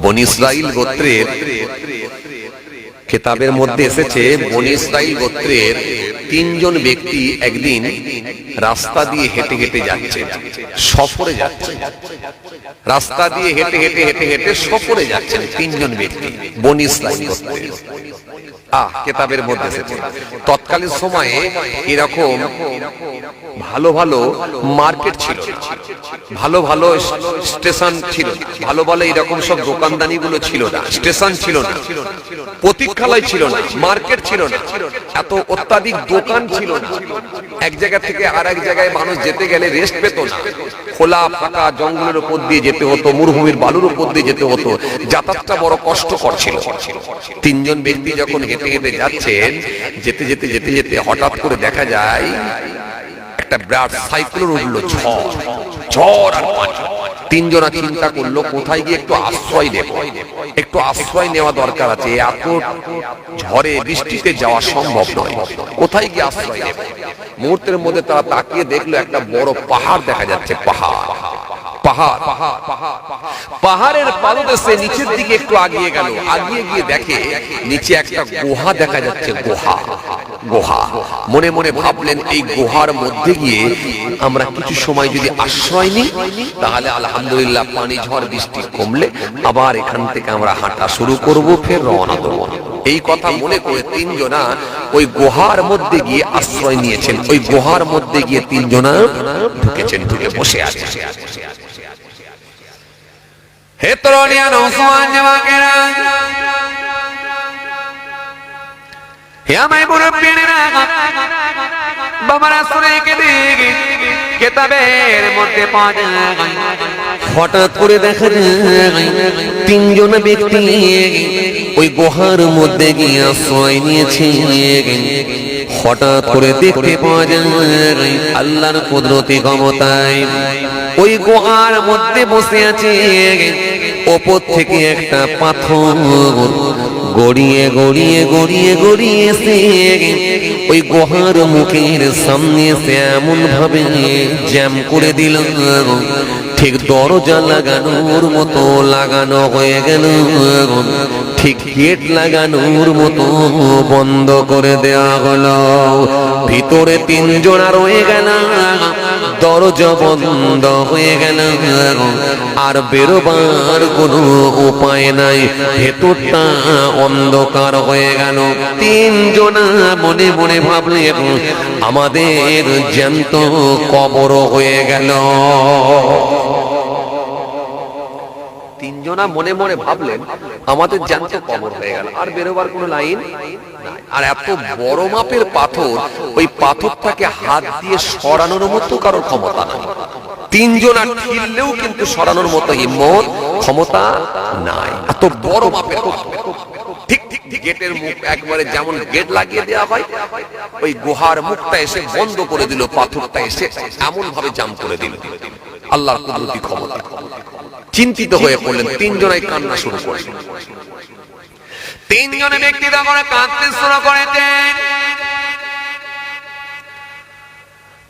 বনি ইসরাইল গোত্রের কিতাবের মধ্যে এসেছে, বনি ইসরাইল গোত্রের তিনজন ব্যক্তি একদিন রাস্তা দিয়ে হেঁটে হেঁটে যাচ্ছে, সফরে যাচ্ছে, রাস্তা দিয়ে হেঁটে হেঁটে হেঁটে হেঁটে সফরে যাচ্ছেন তিনজন ব্যক্তি বনি ইসরাইল গোত্রের। কিতাবের মধ্যে এসেছে তৎকালীন সময়ে এরকম ভালো ভালো মার্কেট ছিল, ভালো ভালো স্টেশন ছিল, ভালো ভালো এরকম সব দোকানদানি গুলো ছিল না, স্টেশন ছিল না, প্রতীক্ষালয় ছিল না, মার্কেট ছিল না, এত অত্যাধিক দোকান ছিল না। এক জায়গা থেকে আর এক জায়গায় মানুষ যেতে গেলে রেস্ট পেত না, খোলা ফাঁকা জঙ্গলের উপর দিয়ে যেতে হতো, মরুভূমির বালুর উপর দিয়ে যেতে হতো, যাতায়াতটা বড় কষ্টকর ছিল। তিনজন ব্যক্তি যখন হেঁটে হেঁটে যাচ্ছেন, যেতে যেতে যেতে যেতে হঠাৎ করে দেখা যায় একটা বিরাট সাইক্লোন উঠলো, ঝড় আর পানি। তিনজনা চিন্তা করলো কোথায় গিয়ে একটু আশ্রয় নেব, একটু আশ্রয় নেওয়া দরকার আছে, এত ঝড়ে বৃষ্টিতে যাওয়া সম্ভব নয়, কোথায় গিয়ে আশ্রয় নেব। মুহূর্তের মধ্যে তারা তাকিয়ে দেখলো একটা বড় পাহাড় দেখা যাচ্ছে, পাহাড়ের পাদদেশে নিচের দিকে একটু আগিয়ে গেল, আগিয়ে গিয়ে দেখে নিচে একটা গুহা দেখা যাচ্ছে, গুহা। মনে মনে ভাবলেন এই গুহার মধ্যে গিয়ে আমরা কিছু সময় যদি আশ্রয় নিই তাহলে আলহামদুলিল্লাহ পানি ঝড় বৃষ্টি কমলে আবার এখান থেকে আমরা হাঁটা শুরু করব, ফের রওনা দেব। এই কথা মনে করে তিনজনা ওই গুহার মধ্যে গিয়ে আশ্রয় নিয়েছেন। ওই গুহার মধ্যে গিয়ে তিনজনা ঢুকেছেন, ঢুকে বসে আছেন। হে তরুণিয়া নওজওয়ান যুবকেরা, হে আমার মুরব্বিরা, বাবারা শুনে কিতাবের মধ্যে পাওয়া যায়, হঠাৎ করে দেখা যায় তিনজন ব্যক্তি ওই গুহার মধ্যে গিয়ে আশ্রয় নিয়েছে। হঠাৎ করে দেখতে পাওয়া যায় আল্লাহর কুদরতি ক্ষমতায় ওই গুহার মধ্যে বসে আছে, ওপর থেকে একটা পাথর গড়িয়ে গড়িয়ে গড়িয়ে গড়িয়ে এসে ওই গুহার মুখের সামনে এসে এমন ভাবে জ্যাম করে দিল, ঠিক দরজা লাগানোর মতো লাগানো হয়ে গেল, ঠিক গেট লাগানোর মতো বন্ধ করে দেওয়া হলো। ভিতরে তিনজনা রয়ে গেল, দরজা বন্ধ হয়ে গেল, আর বেরোবার কোনো উপায় নাই, ভেতরটা অন্ধকার হয়ে গেল। তিনজনা মনে মনে ভাবলেন আমাদের জ্যান্ত কবর হয়ে গেল। তিনজনা মনে মনে ভাবলেন আমাদের জ্যান্ত কবর হয়ে গেল, আর বেরোবার কোনো লাইন নাই। আর এত বড় মাপের পাথর, ওই পাথরটাকে হাত দিয়ে সরানোর মতো কারোর ক্ষমতা নাই। তিনজনা ঠেললেও কিন্তু সরানোর মতো হিম্মত ক্ষমতা নাই, এত বড় মাপের। ঠিক ঠিক গেটের মুখ একবারে যেমন গেট লাগিয়ে দেওয়া হয়, ওই গুহার মুখটা এসে বন্ধ করে দিল, পাথরটা এসে এমন ভাবে জাম করে দিল। আল্লাহর কুদরতি ক্ষমতা। চিন্তিত হয়ে পড়লেন, তিনজনাই কান্না শুরু করলেন। তিনজনে ব্যক্তি তখন কাঁদতে শুরু করেছেন।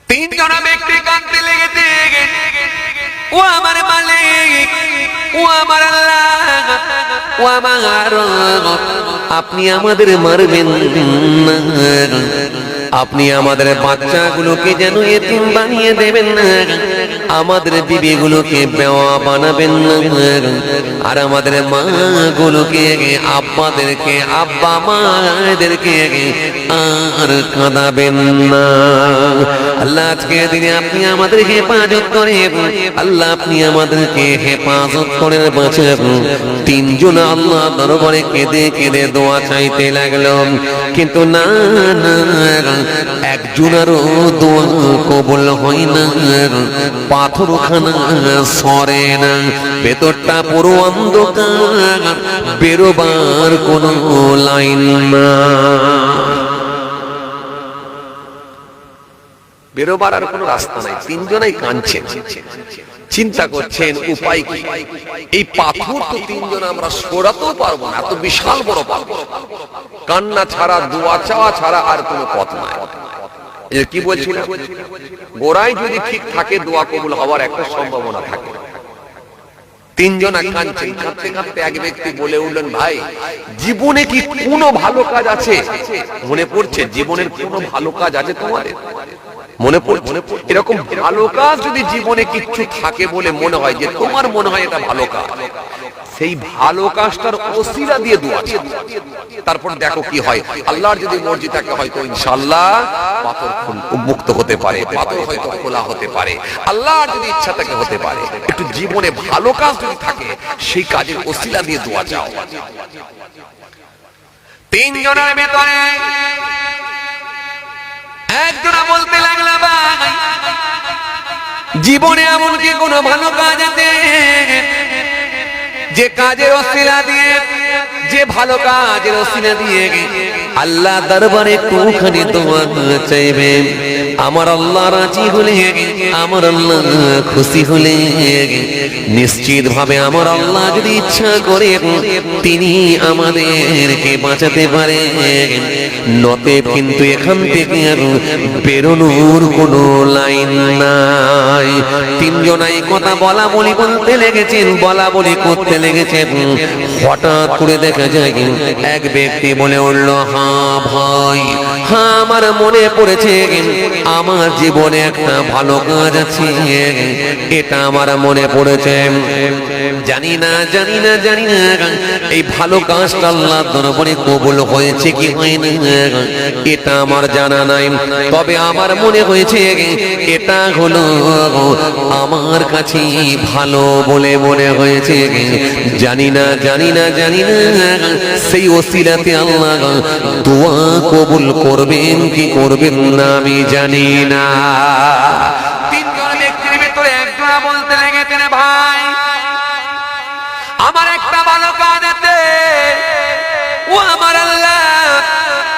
তিনজনা ব্যক্তি কাঁদতে লেগেছে, ও আমার মালিক, ও আমার আল্লাহ, ও আমার রব, আপনি আমাদের মারবেন না, আপনি আমাদের বাচ্চাগুলোকে যেন এতিম বানিয়ে দেবেন না, আমাদের বিবিগুলোকে বেওয়া বানাবেন না, আর আমাদের মাগুলোকে, আব্বাদেরকে, আব্বা মাদেরকে আর কাঁদাবেন না। আল্লাহ আজকে দিনে আপনি আমাদের হেফাজত করেন, আল্লাহ আপনি আমাদেরকে হেফাজত করেন, বাঁচান। তিনজন আল্লাহ দরবারে কেঁদে কেঁদে দোয়া চাইতে লাগলো, কিন্তু না না, একজনেরও দোয়া কবুল হয় না, পাথরখানা সরে না, ভেতরটা পুরো অন্ধকার, বেরোবার কোনো লাইন না, বেরোবার আর কোনো রাস্তা নাই। তিনজনাই কাঁদছেন, চিন্তা করছেন উপায় কি। এই পাথর তো তিনজন আমরা সরাতেও পারবো না, এত বিশাল বড় পাথর, কান্না ছাড়া, দোয়া চাওয়া ছাড়া আর কোনো পথ নাই। কি বলছিল, গোড়ায় যদি ঠিক থাকে দোয়া কবুল হওয়ার একটা সম্ভাবনা থাকে। তিনজনা কাঁদছেন, কাঁদতে কাঁদতে এক ব্যক্তি বলে উঠলেন, ভাই জীবনে কি কোনো ভালো কাজ আছে? মনে পড়ছে জীবনের কোনো ভালো কাজ আছে তোমাদের? মনে পড়ছে এরকম ভালো কাজ যদি জীবনে কিছু থাকে বলে মনে হয়, যে তোমার মনে হয় এটা ভালো কাজ, সেই ভালো কাজটার ওসিলা দিয়ে দোয়া চাও। তারপর দেখো কি হয়। আল্লাহর যদি মর্জি থাকে হয়তো ইনশাআল্লাহ পাথর মুক্ত হতে পারে, পাথর হয়তো খোলা হতে পারে, আল্লাহর যদি ইচ্ছা থাকে হতে পারে। একটু জীবনে ভালো কাজ যদি থাকে সেই কাজের ওসিলা দিয়ে দোয়া চাও। তিনজনের ভিতরে একজনা বলতে লাগলো, ভাই জীবনে এমন কি কোনো ভালো কাজ আছে যে কাজের ওসিলা দিয়ে, যে ভালো কাজের ওসিলা দিয়ে আল্লাহ দরবারে একটুখানি দোয়া চাইবে, আমার আল্লাহ রাজি হলে, আমার আল্লাহ খুশি হলে নিশ্চিত ভাবে আমার আল্লাহ যদি ইচ্ছা করে তিনি আমাদেরকে বাঁচাতে পারে, নতে কিন্তু এখান থেকে আর বেরোনোর কোনো লাইন নাই। তিনজনাই কথা বলা বলি বলতে লেগেছেন, বলা বলি করতে লেগেছেন। হঠাৎ করে দেখা যায় এক ব্যক্তি বলে উঠল, হ্যাঁ ভাই, হ্যাঁ আমার মনে পড়েছে, আমার জীবনে একটা ভালো কাজ আছে, এটা আমার মনে পড়েছে। জানি না এই ভালো কাজটা আল্লাহর দরবারে কবুল হয়েছে কি হয়নি এটা আমার জানা নাই, তবে আমার মনে হয়েছে এটা হলো আমার কাছে ভালো বলে মনে হয়েছে। জানি না সেই ওসিলাতে আল্লাহ দোয়া কবুল করবেন কি করবেন না আমি জানি না। তিনজন ব্যক্তির ভিতরে একজনা বলতে লেগেছেন, ভাই আমার একটা ভালো কাজ আছে, ও আমার আল্লাহ,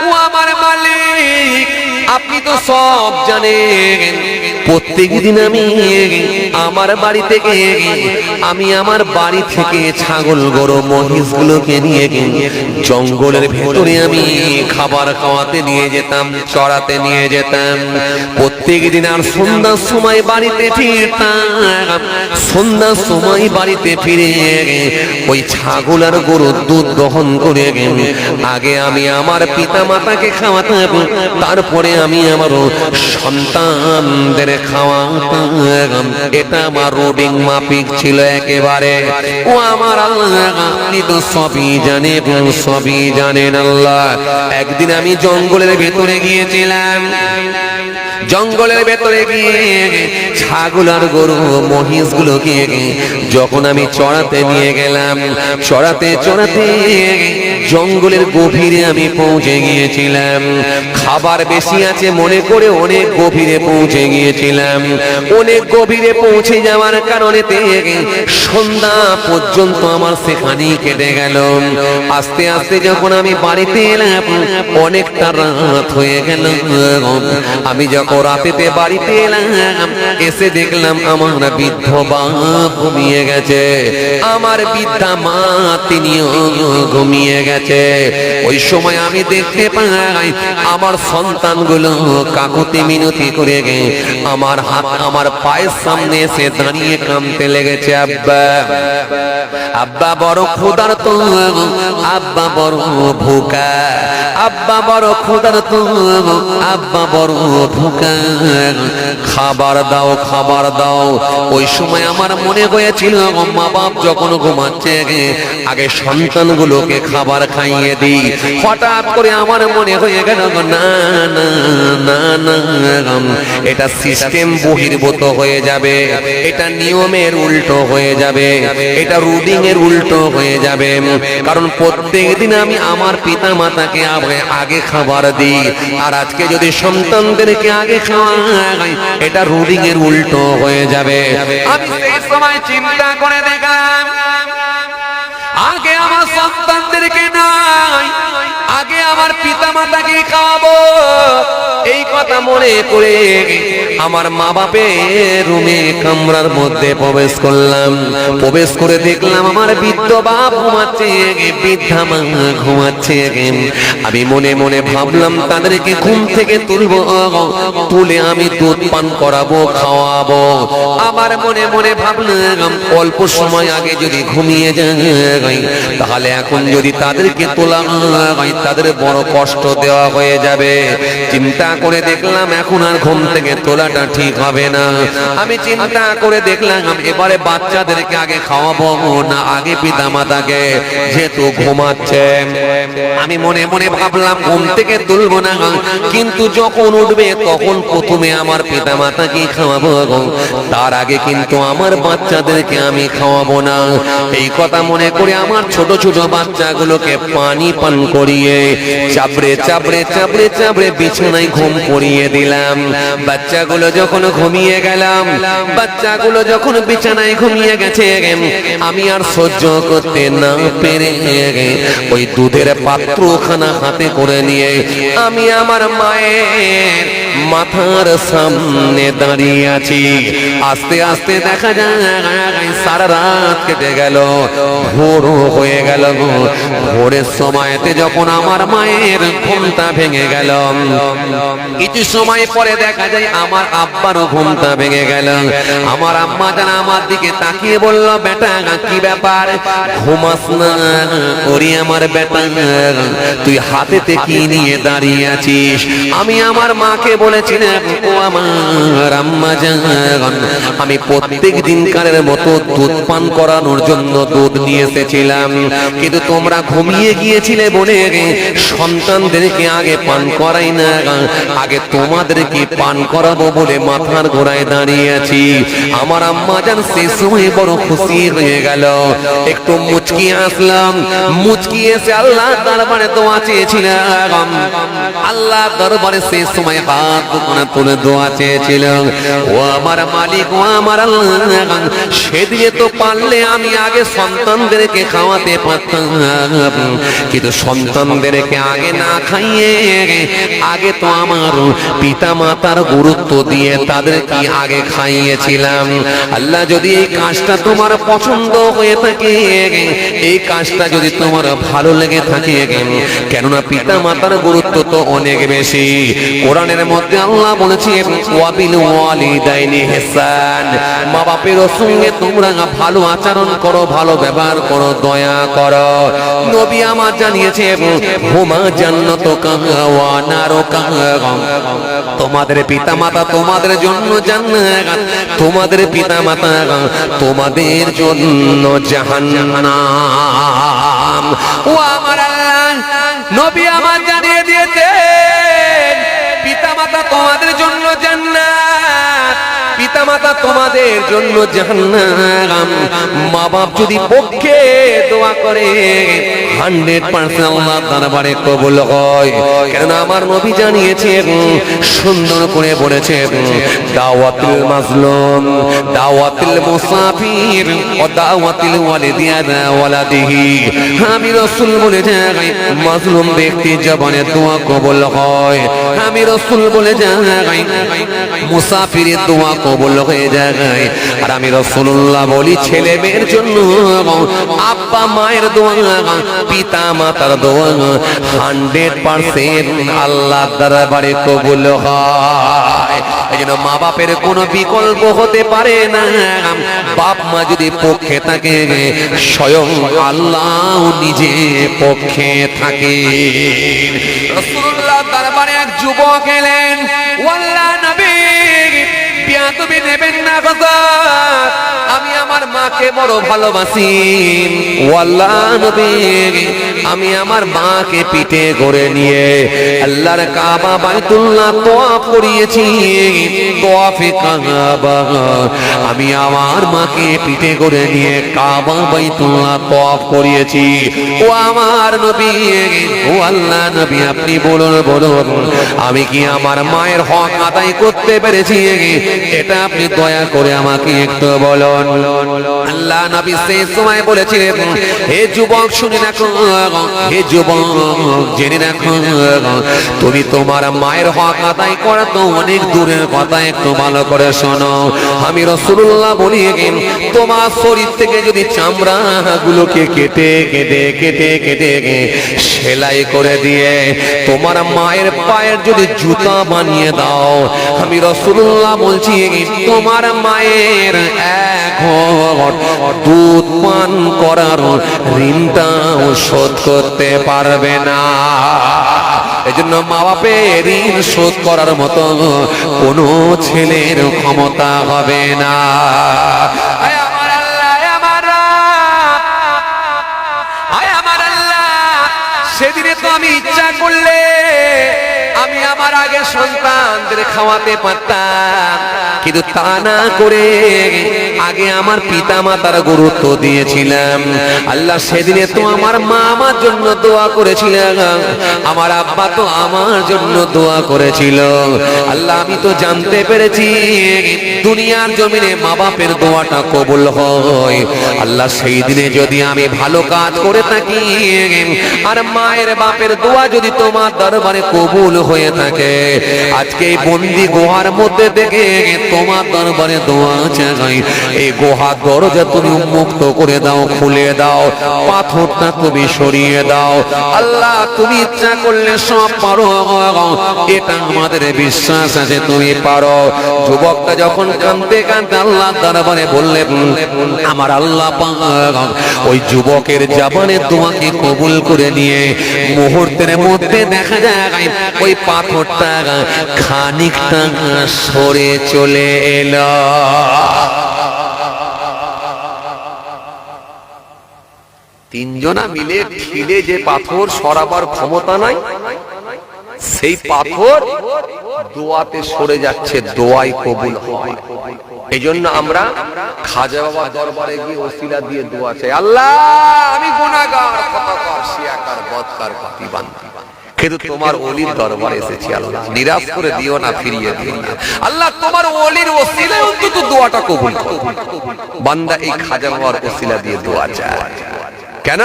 ও আমার মালিক, আপনি তো সব জানেন। প্রত্যেক দিন আমি আমার বাড়ি থেকে আমার বাড়ি থেকে ছাগল গরু মহিষ গুলোকে নিয়ে জঙ্গলের ভেতরে আমি খাবার খাওয়াতে নিয়ে যেতাম, চড়াতে নিয়ে যেতাম প্রত্যেক দিন। আর সন্ধ্যার সময় বাড়িতে ফিরতাম, সন্ধ্যার সময় বাড়িতে ফিরে ওই ছাগল আর গরুর দুধ গ্রহণ করে আগে আমি আমার পিতা মাতাকে খাওয়াতাম, তারপরে আমি আমার সন্তানদের খাওয়াতাম। এটা আমার রুটিন মাফিক ছিল একেবারে। ও আমার আল্লাহ, আপনি তো সবই জানেন আল্লাহ। একদিন আমি জঙ্গলের ভেতরে গিয়েছিলাম, জঙ্গলের ভেতরে গিয়ে ছাগল আর গরু মহিষ গুলোকে যখন আমি চড়াতে নিয়ে গেলাম, চড়াতে জঙ্গলের গভীরে আমি পৌঁছে গিয়েছিলাম। খাবার বেশি আছে মনে করে অনেক গভীরে পৌঁছে গিয়েছিলাম। অনেক গভীরে পৌঁছে যাওয়ার কারণে সন্ধ্যা পর্যন্ত আমার সেখানেই কেটে গেল। আস্তে আস্তে যখন আমি বাড়িতে এলাম অনেকটা রাত হয়ে গেল। আমি যখন রাতেতে বাড়িতে এলাম, এসে দেখলাম আমার বৃদ্ধ বাপ ঘুমিয়ে গেছে, আমার বৃদ্ধা মা তিনিও ঘুমিয়ে গেছে। ওই সময় আমি দেখতে পাই আমার সন্তানগুলো কাকুতি মিনতি করে আমার হাত আমার পায়ের সামনে এসে দাঁড়িয়ে কাঁদতে লেগেছে, আব্বা আব্বা বড় ক্ষুধার্ত, আব্বা বড় ভুকা, আব্বা বড় ক্ষুধার্ত, আব্বা বড় ভুকা, খাবার দাও খাবার দাও। ওই সময় আমার মনে হয়েছিল মা বাপ যখন ঘুমাচ্ছে আগে সন্তানগুলোকে খাবার খাইয়ে দিই। হঠাৎ করে আমার মনে হয়ে গেল না না না না, এটা সিস্টেম বহির্ভূত হয়ে যাবে, এটা নিয়মের উল্টো হয়ে যাবে, এটা রুটিং এর উল্টো হয়ে যাবে। কারণ প্রত্যেক দিন আমি আমার পিতা মাতাকে আগে খাবার দিই, আর আজকে যদি সন্তানদেরকে আগে খাওয়াই এটা রুটিং এর উল্টো হয়ে যাবে। আমি সেই সময় চিন্তা করে দেখলাম আগে আমার সন্তানদেরকে নাই, আগে আমার পিতা মাতাকে খাওয়াবো। এই কথা মনে করে আমার মা বাপের রুমে কামরার মধ্যে প্রবেশ করলাম। প্রবেশ করে দেখলাম আমার বৃদ্ধ বাপ ঘুমাচ্ছে, বৃদ্ধা মা ঘুমাচ্ছে। আমি মনে মনে ভাবলাম তাদেরকে ঘুম থেকে তুলবো, তুলে আমি দুধ পান করাবো, খাওয়াবো। আমার মনে মনে ভাবলাম অল্প সময় আগে যদি ঘুমিয়ে যায় তাহলে এখন যদি তাদেরকে তোলা হয় তাদের বড় কষ্ট দেওয়া হয়ে যাবে। চিন্তা করে দেখলাম এখন আর ঘুম থেকে তোলাটা ঠিক হবে না। আমি চিন্তা করে দেখলাম এবারে বাচ্চাদেরকে আগে খাওয়াবো না আগে পিতা মাতাকে, যেহেতু ঘুমাচ্ছে। আমি মনে মনে ভাবলাম ঘুম থেকে তুলবো না, কিন্তু যখন উঠবে তখন প্রথমে আমার পিতা মাতাকে খাওয়াবো, তার আগে কিন্তু আমার বাচ্চাদেরকে আমি খাওয়াবো না। এই কথা মনে করে আমার ছোট ছোট বাচ্চাগুলোকে পানি পান করিয়ে চাপড়ে চাপড়ে চাপড়ে চাপড়ে বিছানায় ঘুম পড়িয়ে দিলাম। বাচ্চাগুলো যখন ঘুমিয়ে গেলাম, বাচ্চাগুলো যখন বিছানায় ঘুমিয়ে গেছে, আমি আর সহ্য করতে না পেরে ওই দুধের পাত্রখানা হাতে করে নিয়ে আমি আমার মায়ের মাথার সামনে দাঁড়িয়ে আছি। আস্তে আস্তে দেখা যায় সারা রাত কেটে গেল, ভোর হয়ে গেল। ভোরের সময়তে যখন আমার মায়ের ঘুমটা ভেঙে গেল, কিছু সময় পরে দেখা যায় আমার আব্বারও ঘুমটা ভেঙে গেল। আমার আম্মা জান আমার দিকে তাকিয়ে বলল, বেটা কি ব্যাপার, ঘুমাস না? ওরে আমার বেটা, তুই হাতেতে কি নিয়ে দাঁড়িয়ে আছিস? আমি আমার মাকে বলেছিলাম, ও আমার আম্মা জান, আমি প্রত্যেক দিনকারের মতো দুধ পান করানোর জন্য দুধ নিয়ে এসেছিলাম, কিন্তু তোমরা ঘুমিয়ে গিয়েছিলে বলে সন্তানদেরকে আগে পান করাই না, আগে তোমাদেরকে পান করাবো বলে মাথার গোড়ায় দাঁড়িয়ে আছি। আমার আম্মা জান সেই সময় বড় খুশি হয়ে গেল, একটু মুচকি আসলাম। মুচকি এসে আল্লাহ দরবারে দোয়া চেয়েছিলাম। আল্লাহ দরবারে সেই সময় হাত তুলে দোয়া চেয়েছিলাম, ও আমার মালিক, ও আমার আল্লাহ, সেদিনে তো পারলে আমি আগে সন্তানদেরকে খাওয়াতে পারতাম, কিন্তু সন্তানদেরকে আগে না খাইয়ে আগে তো আমার পিতা মাতার গুরুত্ব দিয়ে তাদেরকে আগে খাইয়েছিলাম। আল্লাহ, যদি এই কাজটা তোমার পছন্দ হয়ে থাকে, এই কাজটা যদি তোমার ভালো লেগে থাকে, কেননা পিতা মাতার গুরুত্ব তো অনেক বেশি। কোরআনের মধ্যে আল্লাহ বলেছে, ওয়াবিল ওয়ালিদাইনি ইহসান, মা বাপের সঙ্গে তোমরা ভালো আচরণ করো, ভালো ব্যবহার করো, দয়া করো। নবী আমার জানিয়েছে, হুমা জান্নাতুকা ওয়া নারুকা, তোমাদের পিতা মাতা তোমাদের জন্য জান্নাত, তোমাদের পিতা মাতা তোমাদের জন্য জাহান্নাম। ও আমার আল্লাহ, নবী আমার জানিয়ে দিয়েছেন, পিতা মাতা তোমাদের জন্য জান্নাত, পিতা মাতা তোমাদের জন্য জাহান্নাম। মা বাপ যদি পক্ষে দোয়া করে 100% আল্লাহ দরবারে কবুল হয়। কেন আমার নবী জানিয়েছেন, সুন্দর করে বলেছেন, দাওয়াতুল মাজলুম, দাওয়াতুল মুসাফির ও দাওয়াতুল ওয়ালিদিনা ওয়ালাদিহি। আমি রাসূল বলে যাই, মাজলুম ব্যক্তি জবানে দোয়া কবুল হয়। আমি রাসূল বলে যাই, মুসাফিরের দোয়া কবুল হয়ে যায়। আর আমি রাসূলুল্লাহ বলি, ছেলে মেয়ের জন্য আব্বা মায়ের দোয়া, পিতা মাতার দোয়া 100% আল্লাহ দরবারে কবুল হয়। এইজন্য মা বাপের কোনো বিকল্প হতে পারে না। বাপ মা যদি পক্ষে থাকে, স্বয়ং আল্লাহ নিজে পক্ষে থাকে। রাসূলুল্লাহ দরবারে এক যুবক এলেন, ওয়াল্লাহ নবী, বিয়াদবি নেবেন না কথা, আমি আমার মাকে বড় ভালোবাসি। ওয়াল্লাহ নবী, আমি আমার মাকে পিঠে করে নিয়ে আল্লাহর কাবা বাইতুল্লাহ তওয়াফ করিয়েছি। তওয়াফে কাবা আমি আমার মাকে পিঠে করে নিয়ে কাবা বাইতুল্লাহ তওয়াফ করিয়েছি। ও আমার নবী, ও আল্লাহ নবী, আপনি বলুন বলুন, আমি কি আমার মায়ের হক আদায় করতে পেরেছি? এটা আপনি দয়া করে আমাকে একটু বলুন। আল্লাহ নবী সেই সময় বলেছিলেন, হে যুবক শুনে রাখো, হে যুবক জেনে রাখো, তুমি তোমার মায়ের হক আদায় করা তো অনেক দূরের কথা, একটু ভালো করে শোনো। আমি রাসূলুল্লাহ বলি, তোমার শরীর থেকে যদি চামড়া গুলোকে কেটে কেটে কেটে কেটে সেলাই করে দিয়ে তোমার মায়ের পায়ের যদি জুতা বানিয়ে দাও, আমি রাসূলুল্লাহ বলছি তোমার মায়ের এক ঘট দুধ পান করার ঋণটাও শোধ করতে পারবে না। এজন্য মা বাপের ঋণ শোধ করার মতো কোনো ছেলের ক্ষমতা হবে না। সেদিনে তো আমি ইচ্ছা করলে আমি আমার আগে সন্তানদের খাওয়াতে পারতাম, কিন্তু তা না করে আগে আমার পিতা মাতার গুরুত্ব দিয়েছিলাম। আল্লাহ সেদিনে তো আমার মা আমার জন্য দোয়া করেছিলেন, আমার আব্বা তো আমার জন্য দোয়া করেছিল। আল্লাহ আমি তো জানতে পেরেছি দুনিয়ার জমিনে মা বাপের দোয়াটা কবুল হয়। আল্লাহ সেই দিনে যদি আমি ভালো কাজ করে থাকি আর মায়ের বাপের দোয়া যদি তোমার দরবারে কবুল হয়ে থাকে, আজকে এই বন্দি গুহার মধ্যে থেকে তোমার দরবারে দোয়া চাই, এই গুহা দরজা তুমি উন্মুক্ত করে দাও, খুলে দাও, পাথরটা তুমি সরিয়ে দাও। আল্লাহ তুমি ইচ্ছা করলে সব পারো, এটা আমাদের বিশ্বাস আছে তুমি পারো। যুবকটা যখন কাঁদতে কাঁদতে আল্লাহ দরবারে বললেন, আমার আল্লাহ পাক ওই যুবকের জবানে দোয়াকে কবুল করে নিয়ে মুহূর্তের মধ্যে দেখা যায় ওই পাথরটা খানিকটা সরে চলে এলো। তিনজনা মিলে ঠেলে যে পাথর সরাবার ক্ষমতা নাই, সেই পাথর দোয়াতে সরে যাচ্ছে, দোয়াই কবুল হয়। এই জন্য আমরা খাজা বাবার দরবারে গিয়ে ওসিলা দিয়ে দোয়া চাই, আল্লাহ আমি গুনাহগার, খতাকার, শিয়াকার, বদকার, পাপীবান্দা, কিন্তু তোমার ওলির দরবারে এসেছি, আল্লাহ নিরাশ করে দিও না, ফিরিয়ে দিও না। আল্লাহ তোমার ওলির ওসিলায় অন্তত দোয়াটা কবুল করো। বান্দা এই খাজা বাবার ওসিলা দিয়ে দোয়া চায়। কেন?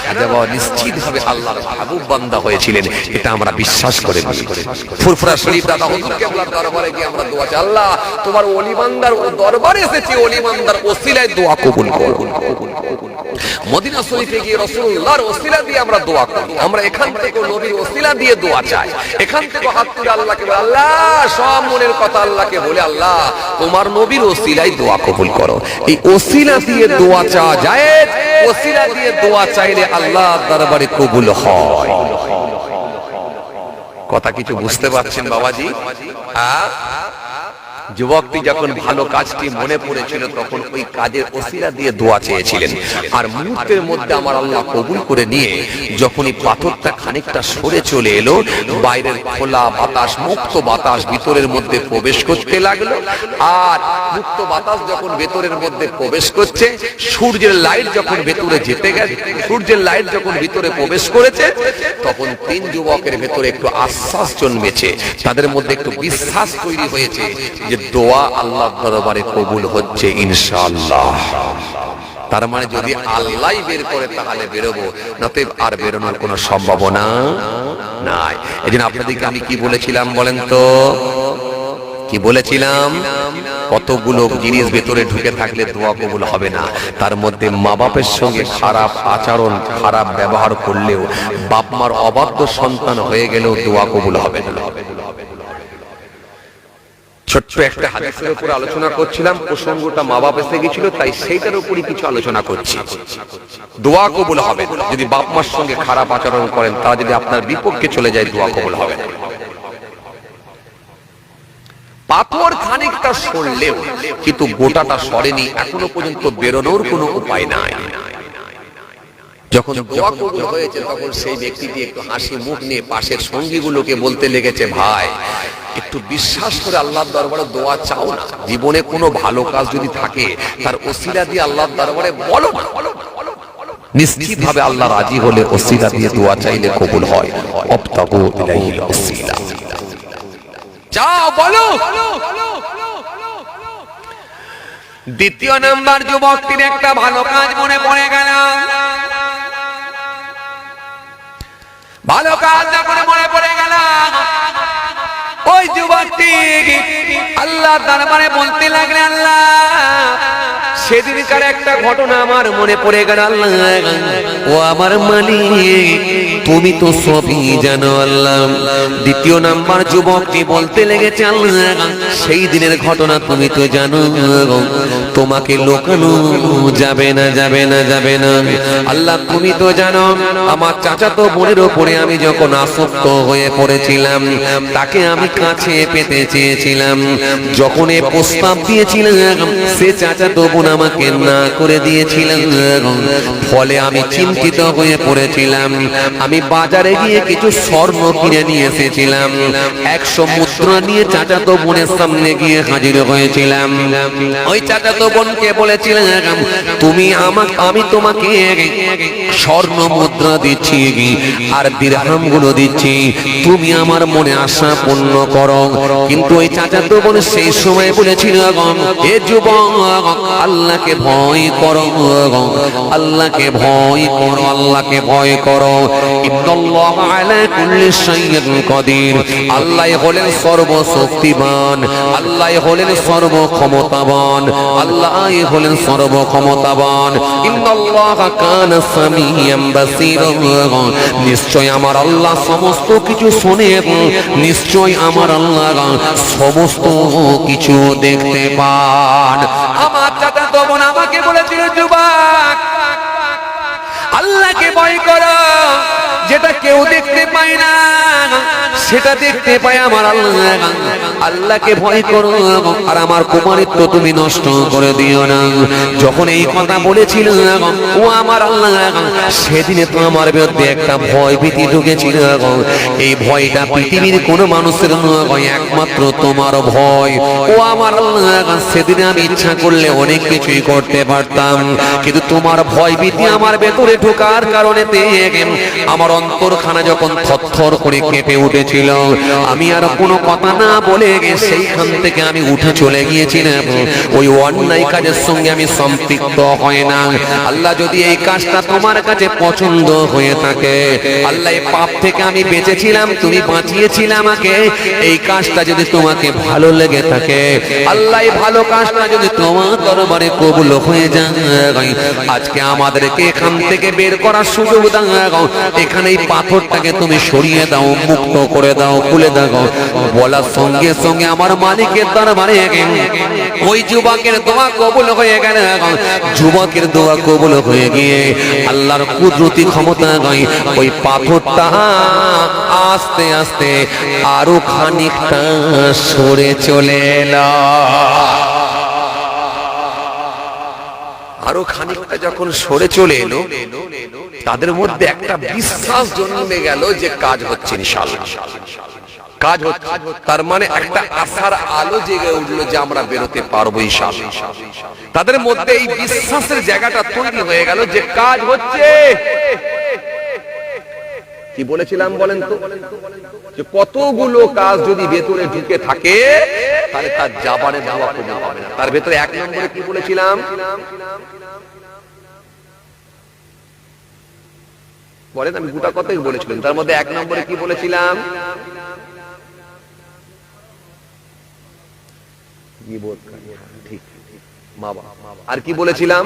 খাজা বাবা নিশ্চিত ভাবে আল্লাহর মাহবুব বান্দা হয়েছিলেন, এটা আমরা বিশ্বাস করে নিই। ফুরফুরা শরীফ দাদা হুজুর কেবলার দরবারে গিয়ে আমরা দোয়া চাই, আল্লাহ তোমার ওলি বান্দার দরবারে এসেছি, ওলি বান্দার ওসিলায় দোয়া কবুল করো। মদিনা শরীফে গিয়ে রাসূলুল্লাহর ওসিলা দিয়ে আমরা দোয়া করি, আমরা এখান থেকে নবীর ওসিলা দিয়ে দোয়া চাই। এখান থেকে হাত তুলে আল্লাহকে বলে, আল্লাহ সব মনের কথা আল্লাহকে বলে, আল্লাহ তোমার নবীর ওসিলায় দোয়া কবুল করো। এই ওসিলা দিয়ে দোয়া চাওয়া যায়, ওসিলা দিয়ে দোয়া চাইলে আল্লাহর দরবারে কবুল হয়। কথা কিছু বুঝতে পারছেন বাবাজি? যুবকটি যখন ভালো কাজটি মনে পড়েছিল তখন ওই কাজের ওসিলা দিয়ে দোয়া চেয়েছিলেন, আর মুহূর্তের মধ্যে আমার আল্লাহ কবুল করে নিয়ে যখনই পাথরটা খানিকটা সরে চলে এলো, বাইরের খোলা বাতাস, মুক্ত বাতাস ভিতরের মধ্যে প্রবেশ করতে লাগলো। আর মুক্ত বাতাস যখন ভেতরের মধ্যে প্রবেশ করছে, সূর্যের লাইট যখন ভেতরে যেতে গেছে, সূর্যের লাইট যখন ভিতরে প্রবেশ করেছে, তখন তিন যুবকের ভেতরে একটু আশ্বাস জন্মেছে, তাদের মধ্যে একটু বিশ্বাস তৈরি হয়েছে যে দোয়া আল্লাহর দরবারে কবুল হচ্ছে ইনশাআল্লাহ। তার মানে যদি আল্লাহ বের করে তাহলে বেরোবো, নতুবা আর বেরোনোর কোনো সম্ভাবনা নাই। এজন্য আপনাদেরকে আমি কি বলেছিলাম বলেন তো? কি বলেছিলাম? কতগুলো জিনিস ভেতরে ঢুকে থাকলে দোয়া কবুল হবে না। তার মধ্যে মা বাপের সঙ্গে খারাপ আচরণ, খারাপ ব্যবহার করলেও, বাপ মার অবাধ্য সন্তান হয়ে গেলেও দোয়া কবুল হবে না। ছোট্ট একটা হাদিসের উপর আলোচনা করছিলাম, প্রসঙ্গটা মা বাপ এসে গেছিল, তাই সেইটার উপরই কিছু আলোচনা করছি। দোয়া কবুল হবে যদি বাপ মার সঙ্গে খারাপ আচরণ করেন, তারা যদি আপনার বিপক্ষে চলে যায়, দোয়া কবুল হবে না। পাথর খানিকটা সরলেও কিন্তু গোটাটা সরেনি, এখনো পর্যন্ত বেরোনোর কোনো উপায় নাই। যখন দোয়া কবুল হয়েছে তখন সেই ব্যক্তিটি একটু হাসি মুখ নিয়ে পাশের সঙ্গীগুলোকে বলতে লেগেছে, ভাই একটু বিশ্বাস করে আল্লাহর দরবারে দোয়া চাও না। জীবনে কোনো ভালো কাজ যদি থাকে তার ওসিলা দিয়ে আল্লাহর দরবারে বলো না, নিশ্চিত ভাবে আল্লাহ রাজি হলে ওসিলা দিয়ে দোয়া চাইলে কবুল হয়। অবতাগু ইলাইহিল ওসিলা, যাও বলো। দ্বিতীয় নাম্বার, যুবকটির একটা ভালো কাজ মনে পড়ে গেল। যুবকটি আল্লাহ দরবারে বলতে লাগলেন, আল্লাহ সেদিনকার একটা ঘটনা আমার মনে পড়ে গেল। আল্লাহ ও আমার মালিক, তুমি তো সবই জানো আল্লাহ। দ্বিতীয় নাম্বার যুবকটি বলতে লেগেছে, আল্লাহ সেই দিনের ঘটনা তুমি তো জানো, তোমাকে লোকানো যাবে না, যাবে না, যাবে না। আল্লাহ তুমি তো জানো আমার চাচাতো বোনের উপরে আমি যখন আসক্ত হয়ে পড়েছিলাম, তাকে আমি কাছে পেতে চেয়েছিলাম। যখন এ প্রস্তাব দিয়েছিলাম, সে চাচাতো বোন আমাকে না করে দিয়েছিলেন। ফলে আমি চিন্তিত হয়ে পড়েছিলাম। আমি বাজারে গিয়ে কিছু স্বর্ণ কিনে নিয়ে এসেছিলাম। 100 মুদ্রা নিয়ে চাচাতো বোনের সামনে গিয়ে হাজির হয়েছিলাম। ওই চাচাতো বোনকে বলেছিলাম, তুমি আমি তোমাকে স্বর্ণ মুদ্রা দিচ্ছি আর দিরহাম গুলো দিচ্ছি, তুমি আমার মনে আশা পূর্ণ করো। কিন্তু ওই চাচাতো বোন সেই সময় বলেছিল, এ যুবক আল্লাহকে ভয় করো, আল্লাহকে ভয় করো, আল্লাহকে ভয় করো। ইন্নাল্লাহ আলা কুল্লি শাইইন কাদির, আল্লাহ হলেন সর্বশক্তিমান, আল্লাহ হলেন সর্বক্ষমতাবান, আল্লাহ হলেন সর্বক্ষমতাবান। ইন্নাল্লাহ কানা সামিয়াম বাসীরা, নিশ্চয় আমার আল্লাহ সমস্ত কিছু শোনেন, নিশ্চয় আমার আল্লাহ সমস্ত কিছু দেখতে পান। আমার চাচাতো বোন আমাকে বলেছিল, যুবক আল্লাহকে ভয় করো, যেটা কেউ দেখতে পায় না সেটা দেখতে পায় আমার আল্লাহ। আল্লাহকে ভয় করো আর আমার কুমারিত্ব তুমি নষ্ট করে দিও না। যখন এই কথা বলেছিল ও আমার আল্লাহ, সেদিনে তো আমার বিরুদ্ধে একটা ভয় ভীতি ঢুকেছিল। এই ভয়টা পৃথিবীর কোনো মানুষের নয়, একমাত্র তোমার ভয়। ও আমার আল্লাহ, সেদিনে আমি ইচ্ছা করলে অনেক কিছুই করতে পারতাম, কিন্তু তোমার ভয় ভীতি আমার ভেতরে ঢোকার কারণে আমার অন্তরখানা যখন থরথর করে কেঁপে উঠেছিল, আমি আর কোনো কথা না বলে সেইখান থেকে আমি উঠে চলে গিয়েছিলাম। ওই অন্যায় কাজের সঙ্গে আমি সম্পৃক্ত হয় না। আল্লাহ যদি এই কাজটা তোমার কাছে পছন্দ হয়ে থাকে, আল্লাহ এই পাপ থেকে আমি বেঁচেছিলাম, তুমি বাঁচিয়েছিলে আমাকে, এই কাজটা যদি তোমাকে ভালো লেগে থাকে, আল্লাহ এই ভালো কাজটা যদি তোমার দরবারে কবুল হয়ে যায়, আজকে আমাদেরকে এখান থেকে বের করার সুযোগ দাও, এখানে এই পাথরটাকে তুমি সরিয়ে দাও, মুক্ত করে দাও, খুলে দাও। বলার সঙ্গে সঙ্গে আমার মালিকের দরবারে ওই যুবকের দোয়া কবুল হয়ে গেল। যুবকের দোয়া কবুল হয়ে গিয়ে আল্লাহর কুদরতি ক্ষমতা ওই পাথরটা আস্তে আস্তে আরো খানিকটা সরে চলে এলো। আরো খানিকটা যখন সরে চলে এলো, তাদের মধ্যে একটা বিশ্বাস জন্মে গেল যে কাজ হচ্ছে ইনশাআল্লাহ, কাজ হচ্ছে। তার মানে একটা আশার আলো জেগে উঠলো যে আমরা বেরোতে পারবো ইনশাআল্লাহ। তাদের মধ্যে এই বিশ্বাসের জায়গাটা তৈরি হয়ে গেল যে কাজ হচ্ছে। কি বলেছিলাম বলেন তো, যে কতগুলো কাজ যদি ভেতরে ঢুকে থাকে তাহলে তার জাবানে দেওয়া কবুল হবে না। তার ভেতরে 1 নম্বরে কি বলেছিলাম বলেন, আমি গোটা কথাই বলেছিলাম। তার মধ্যে 1 নম্বরে কি বলেছিলাম, ঠিক মা বাবা। আর কি বলেছিলাম,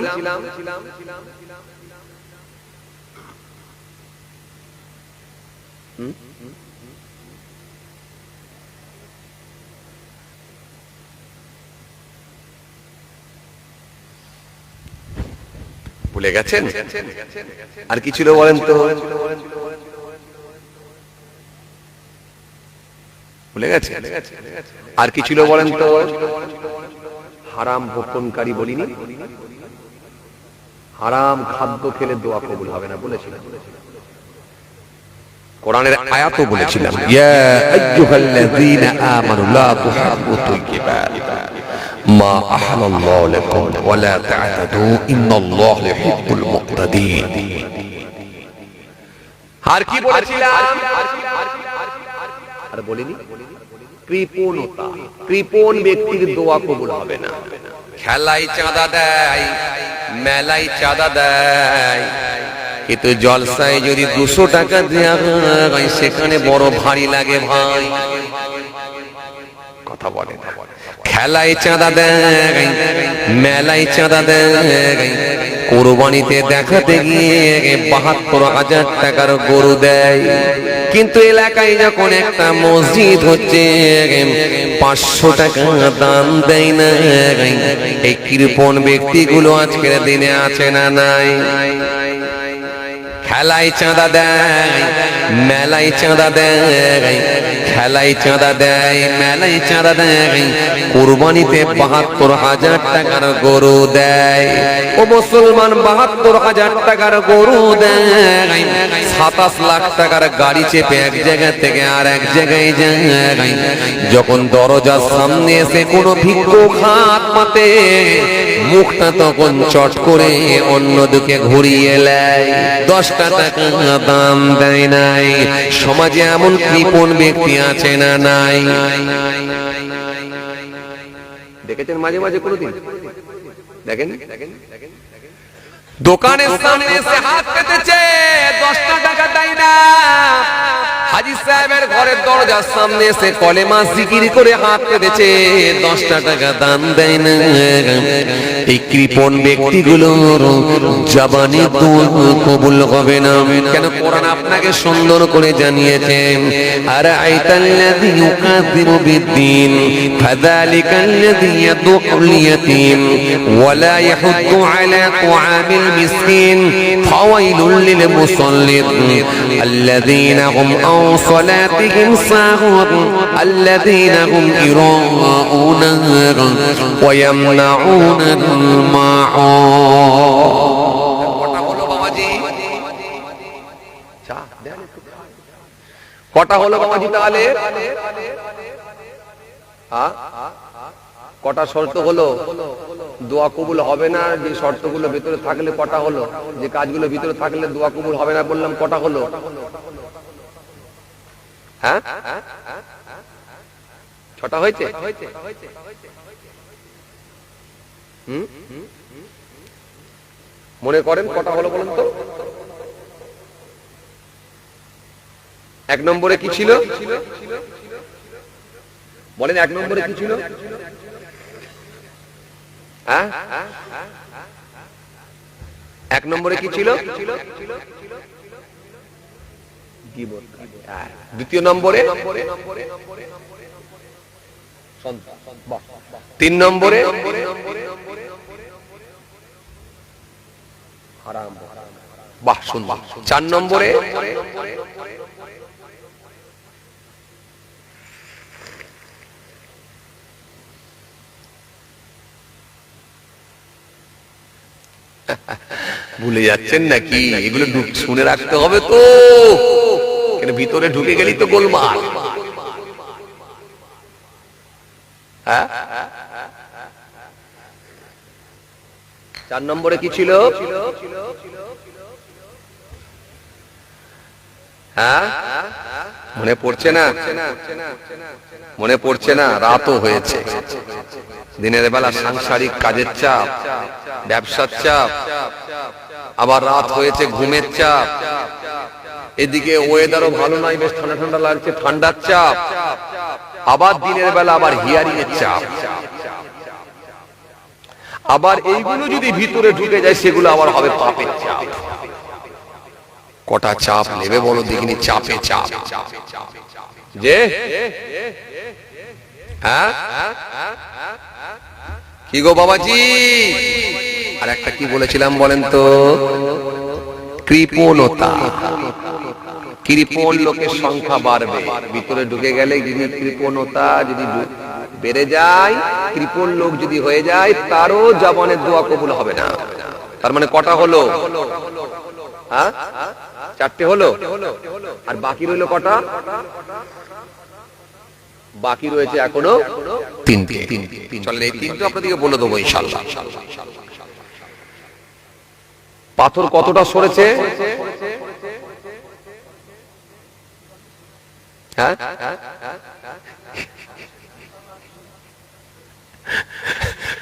ভুলে গেছেন? আর কি ছিল বলেন তো, ভুলে গেছে? আর কি ছিল বলেন তো? হারাম ভক্ষণকারী বলিনি, হারাম খাদ্য খেলে দোয়া কবুল হবে না বলেছিলাম। কোরআনের আয়াতও বলেছিলাম, ইয়া আইয়ুহাল্লাযীনা আমানু লা তুহাব্বু তাইয়্যিবাত মা আহাল্লাল্লাহু লাকুম ওয়া লা তা'তাদু ইন্নাল্লাহা ইউহিব্বুল মুqতাদিন। আর কি বলেছিলাম? আর বলিনি, কৃপণতা, কৃপণ ব্যক্তির দোয়া কবুল হবে না। খেলায় চাঁদা দেয়, মেলায় চাঁদা দেয়, কিন্তু জলসায় যদি 200 টাকা দেওয়া হয় সেখানে বড় ভারী লাগে ভাই। কথা বলে না। খেলায় চাঁদা দেয়, মেলায় চাঁদা দেয়, কোরবানিতে দেখাতে গিয়ে ৭২,০০০ টাকার গরু দেয়। কিন্তু এলাকায় যখন একটা মসজিদ হচ্ছে ৫০০ টাকা দান দেয় না। এই কৃপণ ব্যক্তিগুলো আজকের দিনে আছে না নাই? খেলায় চাঁদা দেয়, মেলায় চাঁদা দেয়, খেলায় চাঁদা দেয়, মেলায় চাঁদা দেয়, কোরবানিতে ৭২,০০০ টাকার গরু দেয়। ও মুসলমান, ৭২,০০০ টাকার গরু দেয়, ২৭ লাখ টাকার গাড়ি চেপে এক জায়গা থেকে আর এক জায়গায় যায়। যখন দরজার সামনে এসে কোনো ভিক্ষুক হাত পাতে, মুখটা তখন চট করে অন্যদিকে ঘুরিয়ে নেয়। ১০ টাকা দাম দেয় নাই। সমাজে এমন কৃপণ ব্যক্তি আছে না নাই? দেখেছেন মাঝে মাঝে কোনোদিন? দেখেন, দোকানের সামনে এসে হাত পেতেছে, ১০ টাকা দেয় না। হাজী সাহেবের ঘরের দরজার সামনে এসে কলেমা জিকির করে হাত পেতেছে, ১০ টাকা দান দেয় না। এই কৃপণ ব্যক্তিগুলোর জবানি দোয়া কবুল হবে না। কেন? কোরআন আপনাকে সুন্দর করে জানিয়েছে, আর আইতাল্লাযী ইউকাযযিবু বিদ্দীন ফাযালিকাল্লাযী ইয়াদউল ইয়াতীম ওয়া লা ইয়াহুদ্দু আলা তুআমিল মিসকিন ফাওয়াইলুল লিল মুসাল্লিন আল্লাযীনা হুম আন সালাতিহিম সাহুন আল্লাযীনা হুম ইরাউনা ওয়া ইয়ামনাউনা কটা হলো বাবাজি? তাহলে কটা শর্ত হলো? দোয়া কবুল হবে না যে শর্তগুলো ভিতরে থাকলে কটা হলো? যে কাজগুলো ভিতরে থাকলে দোয়া কবুল হবে না বললাম, কটা হলো? হ্যাঁ, ৬টা হয়েছে। মনে করেন কটা হলো বলেন তো? ১ নম্বরে কি ছিল বলেন? ১ নম্বরে কি ছিল? হ্যাঁ, ১ নম্বরে কি ছিল? দ্বিতীয় নম্বরে ৩ নম্বরে বাহ সুন্দর। ৪ নম্বরে ভুলে যাচ্ছেন নাকি? এগুলো শুনে রাখতে হবে তো, ভিতরে ঢুকে গেলি তো গোলমাল। হ্যাঁ, ৪ নম্বরে কি ছিল? হ্যাঁ, মনে পড়ছে না? মনে পড়ছে না? রাতও হয়েছে, দিনের বেলা সাংসারিক কাজের চাপ, ব্যবসার চাপ, আবার রাত হয়েছে ঘুমের চাপ, এদিকে ওয়েদারও ভালো নাই, বেশ ঠান্ডা ঠান্ডা লাগছে, ঠান্ডার চাপ, আবার দিনের বেলা আবার হিয়ারিং এর চাপ, আবার এইগুলো যদি ভিতরে ঢুকে যায় সেগুলো আবার হবে পাপের চাপ। কটা চাপ নেবে বলো দেখিনি? চাপে চাপ যে, হ্যাঁ কি গো বাবাজি? আর একটা কি বলেছিলাম বলেন তো? কৃপণতা। কৃপণ লোকের সংখ্যা বাড়বে, ভিতরে ঢুকে গেলে যদি কৃপণতা যদি বেড়ে যায়, কৃপণ লোক যদি হয়ে যায়, তারও জবানের দোয়া কবুল হবে না। তার মানে কটা হলো? হ্যাঁ, 4টে হলো। আর বাকি রইলো কটা? বাকি রয়েছে এখনো 3টে। চলেন এই 3টে আপনাদেরকে বলে দেবো ইনশাআল্লাহ। পাথর কতটা সরেছে? হ্যাঁ,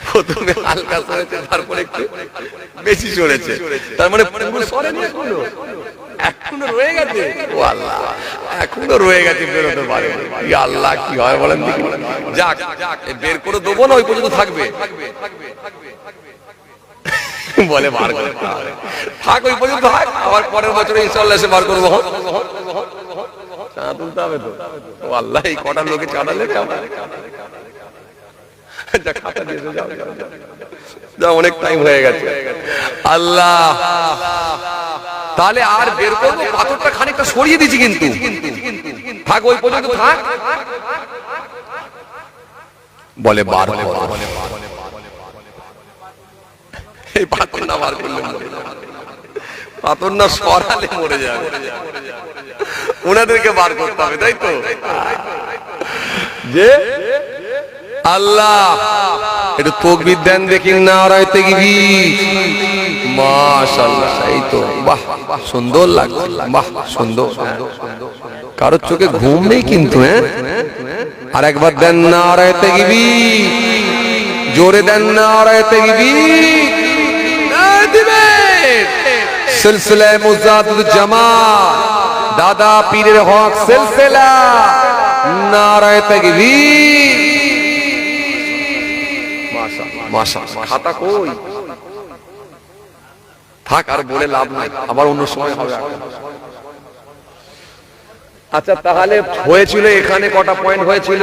প্রথমে হালকা সরেছে, তারপরে একটু বেশি সরেছে। তার মানে পুরো সরেনি এখনো, এখনো রয়ে গেছে, ও আল্লাহ এখনো রয়ে গেছে, বেরোতে পারে। আল্লাহ কি হয় বলেন দেখি। যাক, বের করে দেবো না, ওই পর্যন্ত থাকবে। বলে বার করতে হবে, থাক ওই পর্যন্ত থাক, আবার পরের বছরে ইনশাআল্লাহ এসে বার করবো। চাঁদা তুলতে হবে তো। ও আল্লাহ, এই কটা লোকে চাঁদা লেগে অনেক টাইম হয়ে গেছে। আল্লাহ, তাহলে আর বের করবো, পাথরটা খানিকটা সরিয়ে দিচ্ছি, কিন্তু থাক ওই পর্যন্ত থাক। বলে বার করো। এই পাথর না বার করলে, পাথর না সরালে মরে যাবে। ওনাদেরকে বার করতে হবে, তাই তো? যে আল্লাহ একটু তাকবীর দেন দেখি, নারায়ে তাকবীর, মাশাআল্লাহ। এই তো, বাহ সুন্দর লাগছে, বাহ সুন্দর। কারোর চোখে ঘুম নেই কিন্তু, হ্যাঁ? আর একবার দেন নারায়ে তাকবীর, জোরে দেন নারায়ে তাকবীর। সিলসিলা মুজাদ্দিদ জামাত দাদা পীরের হক সিলসিলা, নারায়ে তাকবীর। মাশাআল্লাহ মাশাআল্লাহ। খাতা কই? থাক, আর বলে লাভ নাই, আবার অন্য সময় হবে। আচ্ছা, তাহলে হয়েছিল এখানে কটা পয়েন্ট হয়েছিল?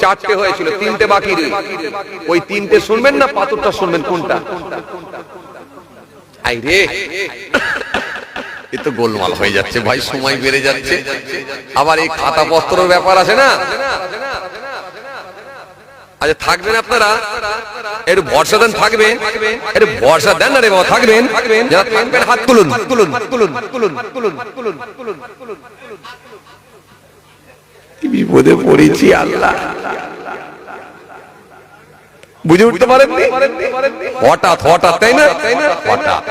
4টে হয়েছিল, 3টে বাকি রইল। ওই 3টে শুনবেন না পাথরটা শুনবেন? কোনটা? আই রে, এ তো গোলমাল হয়ে যাচ্ছে ভাই, সময় বেড়ে যাচ্ছে। আবার এই খাতা পত্রের ব্যাপার আছে না। আচ্ছা, থাকবেন আপনারা, একটু ভরসা দেন, থাকবেন, একটু ভরসা দেন না রে বাবা, থাকবেন। যারা থাকবেন হাত তুলুন, তুলুন, তুলুন, তুলুন, তুলুন, তুলুন, তুলুন, তুলুন। কি বিপদে পড়েছি আল্লাহ, বুঝে উঠতে পারেননি? হঠাৎ হঠাৎ, তাই না? হঠাৎ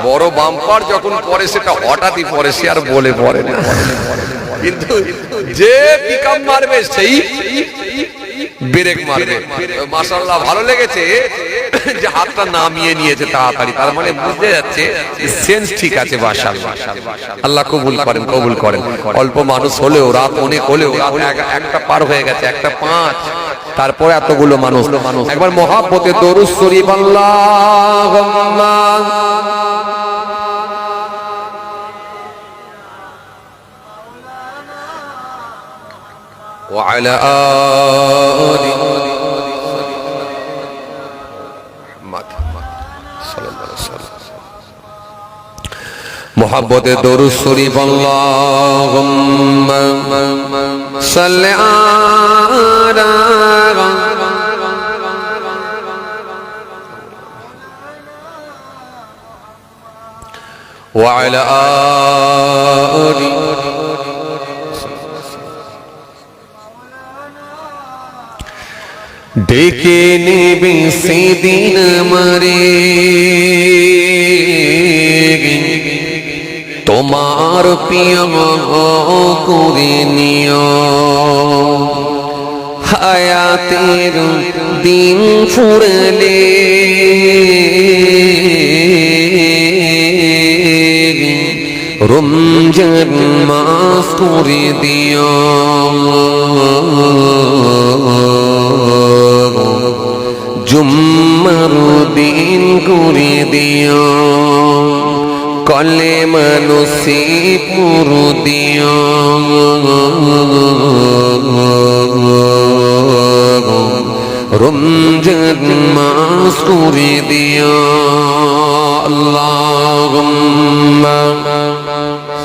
বড় বাম্পার যখন পরে, সেটা হঠাৎই পরে, সে আর বলে পড়ে না। কিন্তু যে পিকআপ মারবে সেই ব্রেক মারবে। মাশাআল্লাহ, ভালো লেগেছে যে হাতটা নামিয়ে নিয়েছে তাড়াতাড়ি, তার মানে বুঝতে যাচ্ছে সেন্স ঠিক আছে। মাশাআল্লাহ, আল্লাহ কবুল করেন, কবুল করেন। অল্প মানুষ হলেও, রাত অনেক হলেও, একটা পার হয়ে গেছে, 1:05, তারপরে এতগুলো মানুষ। একবার মহাব্বতে দরুদ শরীফ, আল্লাহুম্মা ওয়া আলা আলি মুহাম্মদ সাল্লাল্লাহু আলাইহি ওয়াসাল্লাম। মহাব্বতে দরুদ শরীফ, আল্লাহুম্মা সাল্লি আলা ওয়া আলা আলি। ডেকে নেবে সেদিন আমারে, তোমার প্রিয় করে নিও। হায়াতের দিন ফুরলে রমজান মাস করে দিও। জুম্মার দিন করে দিও। কলেমা নসিব পুরো দিও। রমজান মাস করে দিও। আল্লাহুম্মা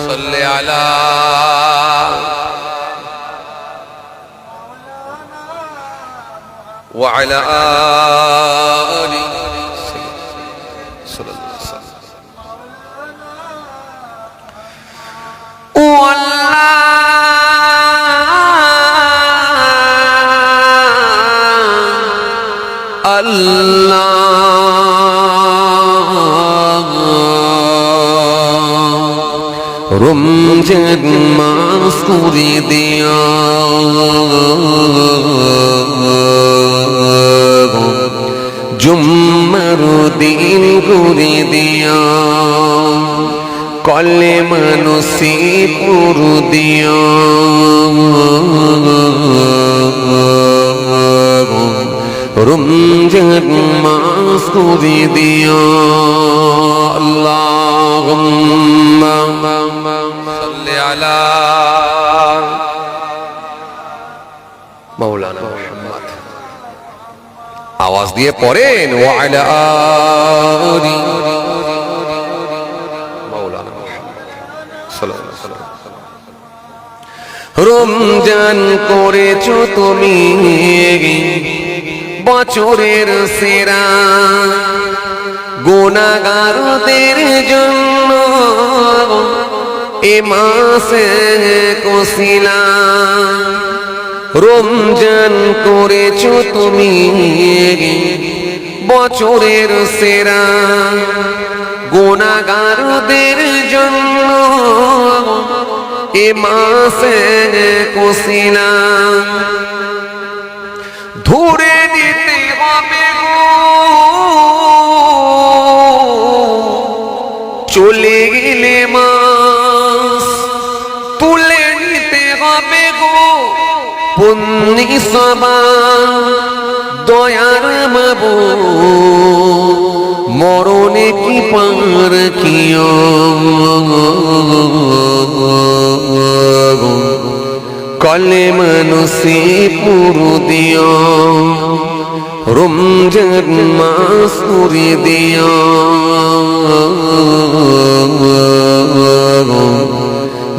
সাল্লি আলা ওয়া আলা আলি সাল্লাল্লাহু আলাইহি ওয়াসাল্লাম। ও আল্লাহ, রমজান মাস করে দিও। জুম্মার দিন করে দিও। কলেমা নসিব দিও রমজান মাস করে দিও আল্লাহুম্মা সাল্লি আলা মাওলানা মুহাম্মদ। আওয়াজ দিয়ে পড়েন ওয়া আলা আলি মাওলানা মুহাম্মদ সাল্লাল্লাহু আলাইহি ওয়াসাল্লাম। রমজান করেছো তুমি বছরের সেরা, গুনাহগারদের জন্য এ মাসে কসিলা। রমজান করেছো তুমি বছরের সেরা, গুনাহগারদের জন্য এ মাসে কসিলা। ধরে নিতে হবে গো চলে গেলে মাস, তুলে নিতে হবে গো পুণ্যি সবা দয়ার মাবুদ। মরণে কি পার কিও কলেমা নসিব দিও রমজান মাস করে দিও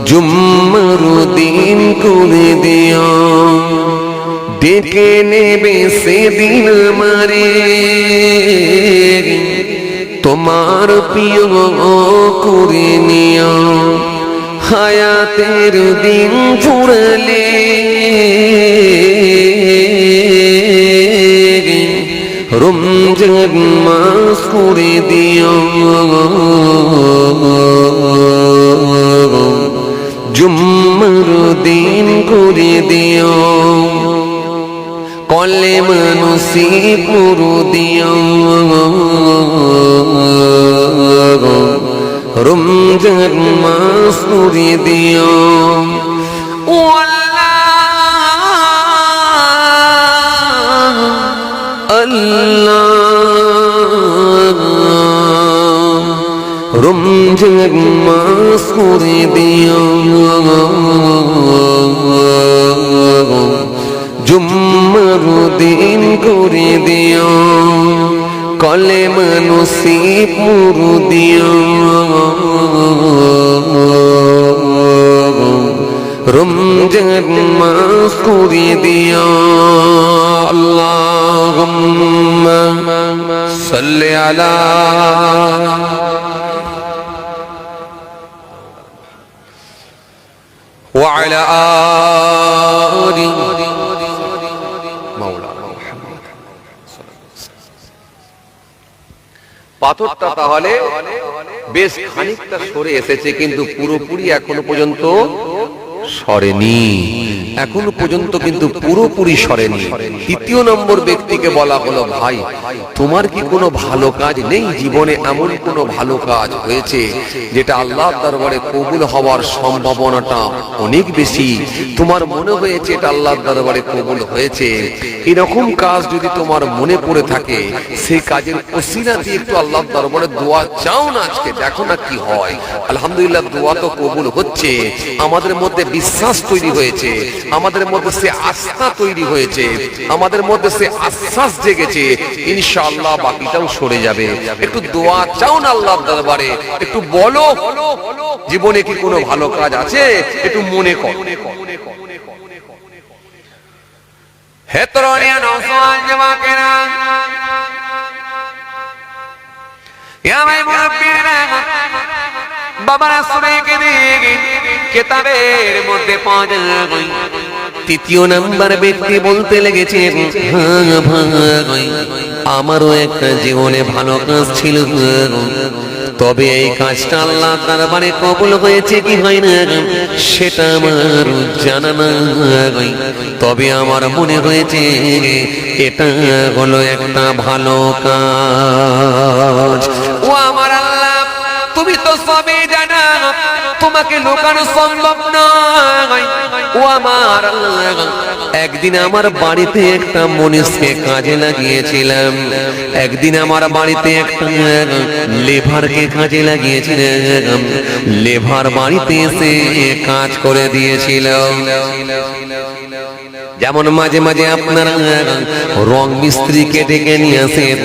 জুম্মার দিন করে দিও। ডেকে নেবে সেদিন মারে তোমার প্রিয় করে নিও। হায়াতের দিন ফুরালে রমজান মাস করে দিও জুম্মার দিন করে দিও। কলেমা নসিব দিও রমজান মাস করে দিও। ও আল্লাহ আল্লাহ রমজান মাস করে দিও জুম্মার দিন করে দিও। কলেমা নসিব দিও রমজান মাস করে দিও। আল্লাহুম্মা সাল্লি আলা ওয়া আলা আলি মাওলানা মুহাম্মদ। পাথরটা তাহলে বেশ খানিকটা সরে এসেছে, কিন্তু পুরোপুরি এখনো পর্যন্ত সরেনি, এখনো পর্যন্ত কিন্তু পুরোপুরি সরেনি। তৃতীয় নম্বর ব্যক্তিকে বলা হলো, ভাই তোমার কি কোনো ভালো কাজ নেই? জীবনে এমন কোনো ভালো কাজ হয়েছে যেটা আল্লাহর দরবারে কবুল হওয়ার সম্ভাবনাটা অনেক বেশি? তোমার মনে হয়েছে এটা আল্লাহর দরবারে কবুল হয়েছে। এরকম কাজ যদি তোমার মনে পড়ে থাকে, সেই কাজের ওসিলা দিয়ে একটু আল্লাহর দরবারে দোয়া চাও না। আজকে দেখো না কি হয়। আলহামদুলিল্লাহ, দোয়া তো কবুল হচ্ছে। আমাদের মধ্যে বিশ্বাস তৈরি হয়েছে, আমাদের মধ্যে সে আস্থা তৈরি হয়েছে, আমাদের মধ্যে সে আশ্বাস জেগেছে। ইনশাআল্লাহ বাকিটাও সরে যাবে। একটু দোয়া চাও না আল্লাহর দরবারে, একটু বলো জীবনে কি কোনো ভালো কাজ আছে, একটু মনে করো। হে তরুণিয়া নওজোয়ান যুবকেরা, ইয়া ভাই মুরব্বিরা, বাবারা শুনে কে দেখে কিতাবের মধ্যে পাওয়া যায়। তৃতীয় নাম্বার ব্যক্তি বলতে লেগেছেন, ভাই আমারও একটা জীবনে ভালো কাজ ছিল, তবে এই কাজটা আল্লাহ দরবারে কবুল হয়েছে কি হয় না সেটা আমার জানা নাই। তবে আমার মনে হয়েছে এটা হলো একটা ভালো কাজ। ও আমার আল্লাহ, তুমি তো সবই জানো। তোমাকে লুকানো সম্ভব নয়। ও আমার আল্লাহ, একদিন আমার বাড়িতে একটা মনীষকে কাজে লাগিয়েছিলাম, একদিন আমার বাড়িতে একটা লেভারকে কাজে লাগিয়েছিলাম, লেভার বাড়িতে এসে কাজ করে দিয়েছিল। যেমন মাঝে মাঝে আপনারা রং মিস্ত্রিকে ডেকে নিয়ে আসেন,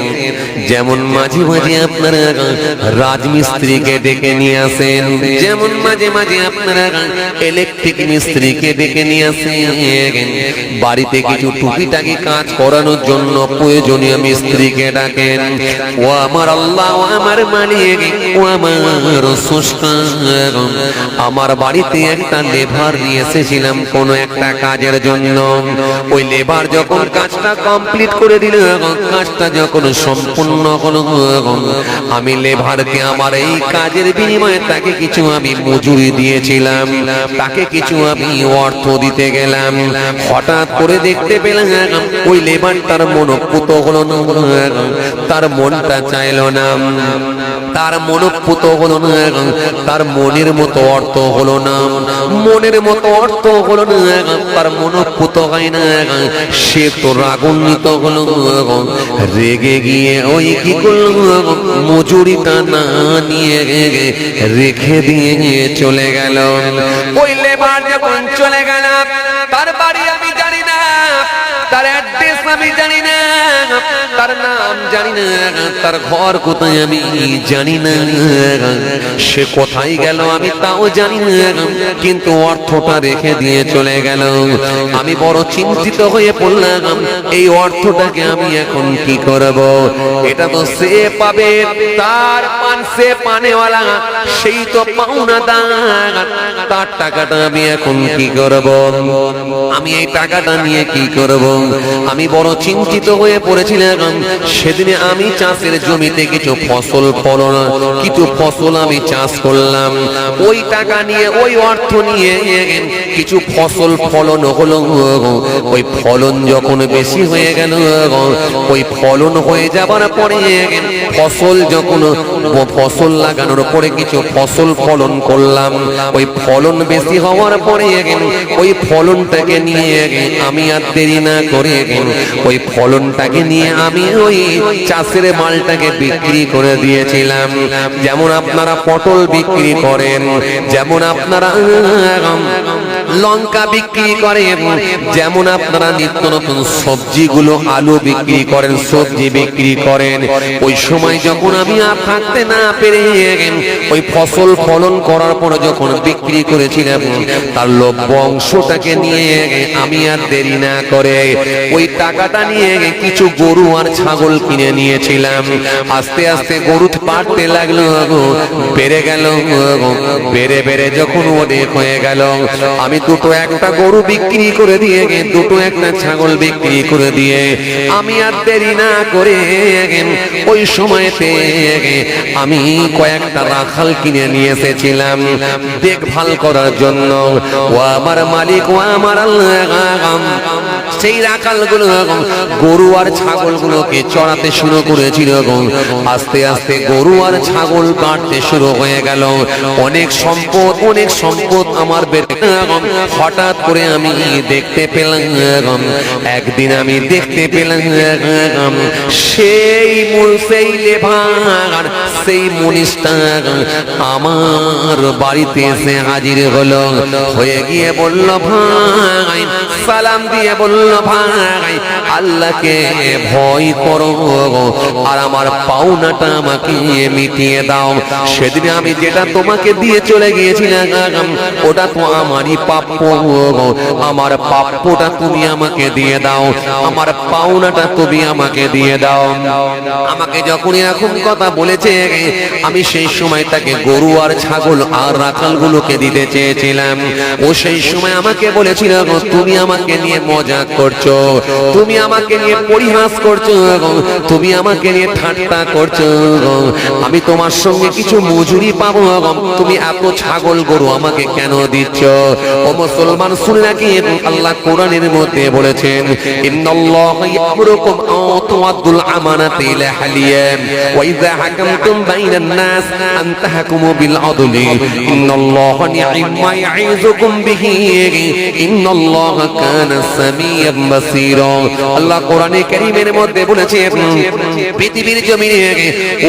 যেমন মাঝে মাঝে আপনারা রাজমিস্ত্রিকে ডেকে নিয়ে আসেন, যেমন মাঝে মাঝে আপনারা ইলেকট্রিক মিস্ত্রিকে ডেকে নিয়ে আসেন, বাড়িতে কিছু টুকিটাকি কাজ করানোর জন্য প্রয়োজনীয় মিস্ত্রিকে ডাকেন। ও আমার আল্লাহ, ও আমার মালিক, ও আমার স্রষ্টা, আমার বাড়িতে একটা লেবার নিয়ে এসেছিলাম কোনো একটা কাজের জন্য। ওই লেবার যখন কাজটা কমপ্লিট করে দিল, কাজটা যখন সম্পূর্ণ হলো, আমি লেবারকে আমার এই কাজের বিনিময়ে তাকে কিছু আমি মজুরি দিয়েছিলাম, তাকে কিছু আমি অর্থ দিতে গেলাম। হঠাৎ করে দেখতে পেলাম ওই লেবারটার মনোপুত হলো না, তার মনটা চাইল না, তার মনোপুত হলো না, তার মনের মতো অর্থ হলো না, মনের মতো অর্থ হলো না, তার মনোপুত হয় না। সে তো রাগান্বিত হলো, রেগে গিয়ে ওই কি করলো, মজুরিটা না নিয়ে রেখে দিয়ে চলে গেল। ওই লেবার যখন চলে গেল, তার বাড়ি আমি জানি না, তার অ্যাড্রেস আমি জানি না, তার নাম জানি না, তার ঘর কোথায় আমি জানি না, সে কোথায় গেল আমি তাও জানি না, কিন্তু অর্থটা রেখে দিয়ে চলে গেল। আমি বড় চিন্তিত হয়ে পড়লাম, এই অর্থটাকে আমি এখন কি করব? এটা তো সে পাবে, তার পান সে পানেওয়ালা, সেই তো পাওনাদার, তার টাকাটা আমি এখন কি করব? আমি এই টাকাটা নিয়ে কি করব? আমি বড় চিন্তিত হয়ে পড়েছিলাম। সেদিনে আমি চাষের জমিতে কিছু ফসল ফলন, কিছু ফসল আমি চাষ করলাম, ওই টাকা নিয়ে, ওই অর্থ নিয়ে কিছু ফসল ফলন হলো। ওই ফলন যখন বেশি হয়ে গেল, ওই ফলন হয়ে যাবার পরে ফসল যখন ফসল লাগানোর পরে কিছু ফসল ফলন করলাম, ওই ফলন বেশি হওয়ার পরে ওই ফলনটাকে নিয়ে আমি আর দেরি না করে ওই ফলনটাকে নিয়ে আমি ওই চাষের মালটাকে বিক্রি করে দিয়েছিলাম। যেমন আপনারা পটল বিক্রি করেন, যেমন আপনারা লঙ্কা বিক্রি করেন, যেমন আপনারা নিত্য নতুন সবজিগুলো আলু বিক্রি করেন, সবজি বিক্রি করেন, ওই সময় যখন আমি আর থাকতে না পেরে ওই ফসল ফলন করার পর যখন বিক্রি করেছিলাম, তার লভ্য অংশটাকে নিয়ে আমি আর দেরি না করে ওই টাকাটা নিয়ে কিছু গরু আর ছাগল কিনে নিয়েছিলাম। আস্তে আস্তে গরু বাড়তে লাগলো, বেড়ে গেল, বেড়ে বেড়ে যখন অনেক হয়ে গেল, আমি দুটো একটা গরু বিক্রি করে দিয়ে, দুটো একটা ছাগল বিক্রি করে দিয়ে আমি আর দেরি না করে ওই সময়তে আমি কয়েকটা রাখাল কিনে নিয়ে এসেছিলাম দেখভাল করার জন্য। ও আমার মালিক, ও আমার আল্লাহ, সেই রাখালগুলো গরু আর ছাগলগুলোকে চড়াতে শুরু করেছিল। আস্তে আস্তে গরু আর ছাগল বাড়তে শুরু হয়ে গেল, অনেক সম্পদ, অনেক সম্পদ আমার বেড়ে। হঠাৎ করে আমি দেখতে পেলাম, একদিন আমি দেখতে পেলাম সেই লেবার, সেই মনীষটা আমার বাড়িতে এসে হাজির হলো, হয়ে গিয়ে বলল, ভাই সালাম দিয়ে বলল, ভাই আল্লাহকে ভয় করো আর আমার পাওনাটা আমাকে মিটিয়ে দাও। সেদিন আমি যেটা তোমাকে দিয়ে চলে গিয়েছিলাম ওটা তো আমারই প্রাপ্য, আমার প্রাপ্যটা তুমি আমাকে দিয়ে দাও, আমার পাওনাটা তুমি আমাকে দিয়ে দাও। আমাকে যখন এরকম কথা বলেছে, আমি সেই সময় তাকে গরু আর ছাগল আর রাখালগুলোকে দিতে চেয়েছিলাম। ও সেই সময় আমাকে বলেছিল, তুমি আমাকে নিয়ে মজা করছো, তুমি আমাকে নিয়ে পরিহাস করছো, তুমি আমাকে নিয়ে ঠাট্টা করছো, আমি তোমার সঙ্গে কিছু মজুরি পাবো, তুমি এত ছাগল গরু আমাকে কেন দিচ্ছ? ও ও মুসলমান শুনে রাখি, আল্লাহ কোরআনের মধ্যে বলেছেন ইন্নাল্লাহা ইয়ামুরুকুম আন তুআদ্দুল আমানাতি ইলা আহলিহা ওয়া ইযা হাকামতুম বাইনান নাস আন তাহকুমু বিল আদলি ইন্নাল্লাহা নি'মা ইয়াইযুকুম বিহি ইন্নাল্লাহা কানা সামিয়াম বাসীরা। আল্লাহ কোরআনে কারীমের মধ্যে বলেছেন পৃথিবীর জমিনে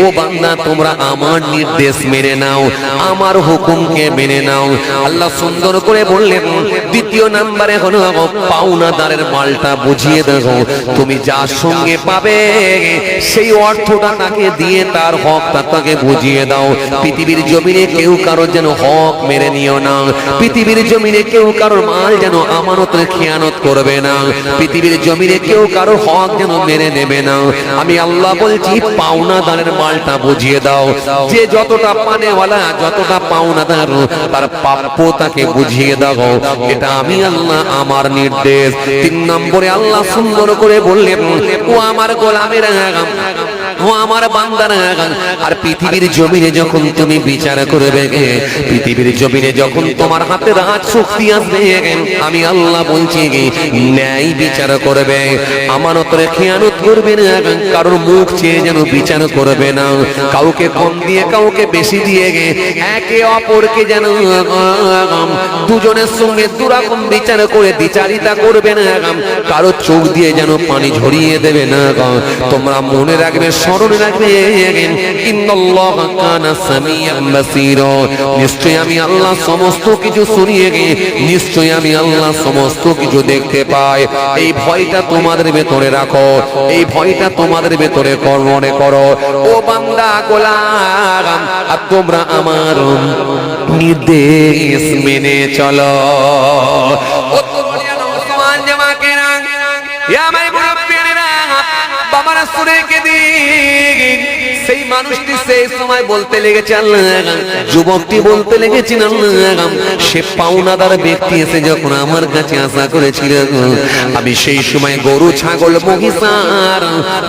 ও বান্দা তোমরা আমার নির্দেশ মেনে নাও, আমার হুকুমকে মেনে নাও। আল্লাহ সুন্দর করে বললেন দ্বিতীয় নম্বরে হলো পাওনাদারের মালটা বুঝিয়ে দাও। তুমি যার সঙ্গে পাবে সেই অর্থটা তাকে দিয়ে তার হকটা তাকে বুঝিয়ে দাও। পৃথিবীর জমিনে কেউ কারো যেন হক মেরে নিও না, পৃথিবীর জমিনে কেউ কারোর মাল যেন আমানতের খেয়ানত করবে না, পৃথিবীর জমিনে কেউ কারো হক যেন মেরে নেবে না। আমি আল্লাহ বলছি পাওনাদারের মালটা বুঝিয়ে দাও। যে যতটা পানেওয়ালা যতটা পাওনাদার তার প্রাপ্য তাকে বুঝিয়ে দাও। এটা আমি আল্লাহ আমার নির্দেশ। তিন নম্বরে আল্লাহ সুন্দর করে বললেন ও আমার গোলামেরা, ও আমার বান্দারা, আর পৃথিবীর জমিনে যখন তুমি বিচার করবে, পৃথিবীর জমিনে যখন তোমার হাতে রাজ শক্তি আসবে, আমি আল্লাহ বলছি ন্যায় বিচার করবে, আমানতের খেয়ানত করবে না, কারোর মুখ চেয়ে যেন বিচার করবে না, কাউকে কম দিয়ে কাউকে বেশি দিয়ে একে অপরকে যেন দুজনের সঙ্গে দুরকম বিচার করে বিচারিতা করবে না, কারো চোখ দিয়ে যেন পানি ঝরিয়ে দেবে না। তোমরা মনে রাখবে, স্মরণ রাখবে ইন্নাল্লাহা কানা সামিয়াম বাসীরা। নিশ্চয় আমি আল্লাহ সমস্ত কিছু শুনিয়ে নিশ্চয় আমি আল্লাহ সমস্ত কিছু দেখতে পাই। এই ভয়টা তোমাদের ভেতরে রাখো, এই ভয়টা তোমাদের ভেতরে মনে করো। ও বান্দা গোলাম, আর তোমরা আমার নির্দেশ মেনে চলো। ও তোমরা মুসলমান জামাকেরা, ইয়া আমার মুরব্বিরা, বাবারা শুনে কে দিন সেই মানুষটি সেই সময় বলতে লেগেছে আল্লাহ, যুবকটি বলতে লেগেছেন আল্লাহ, সে পাওনাদার ব্যক্তি এসে যখন আমার কাছে আশা করেছিল, আমি সেই সময় গরু ছাগল মহিষার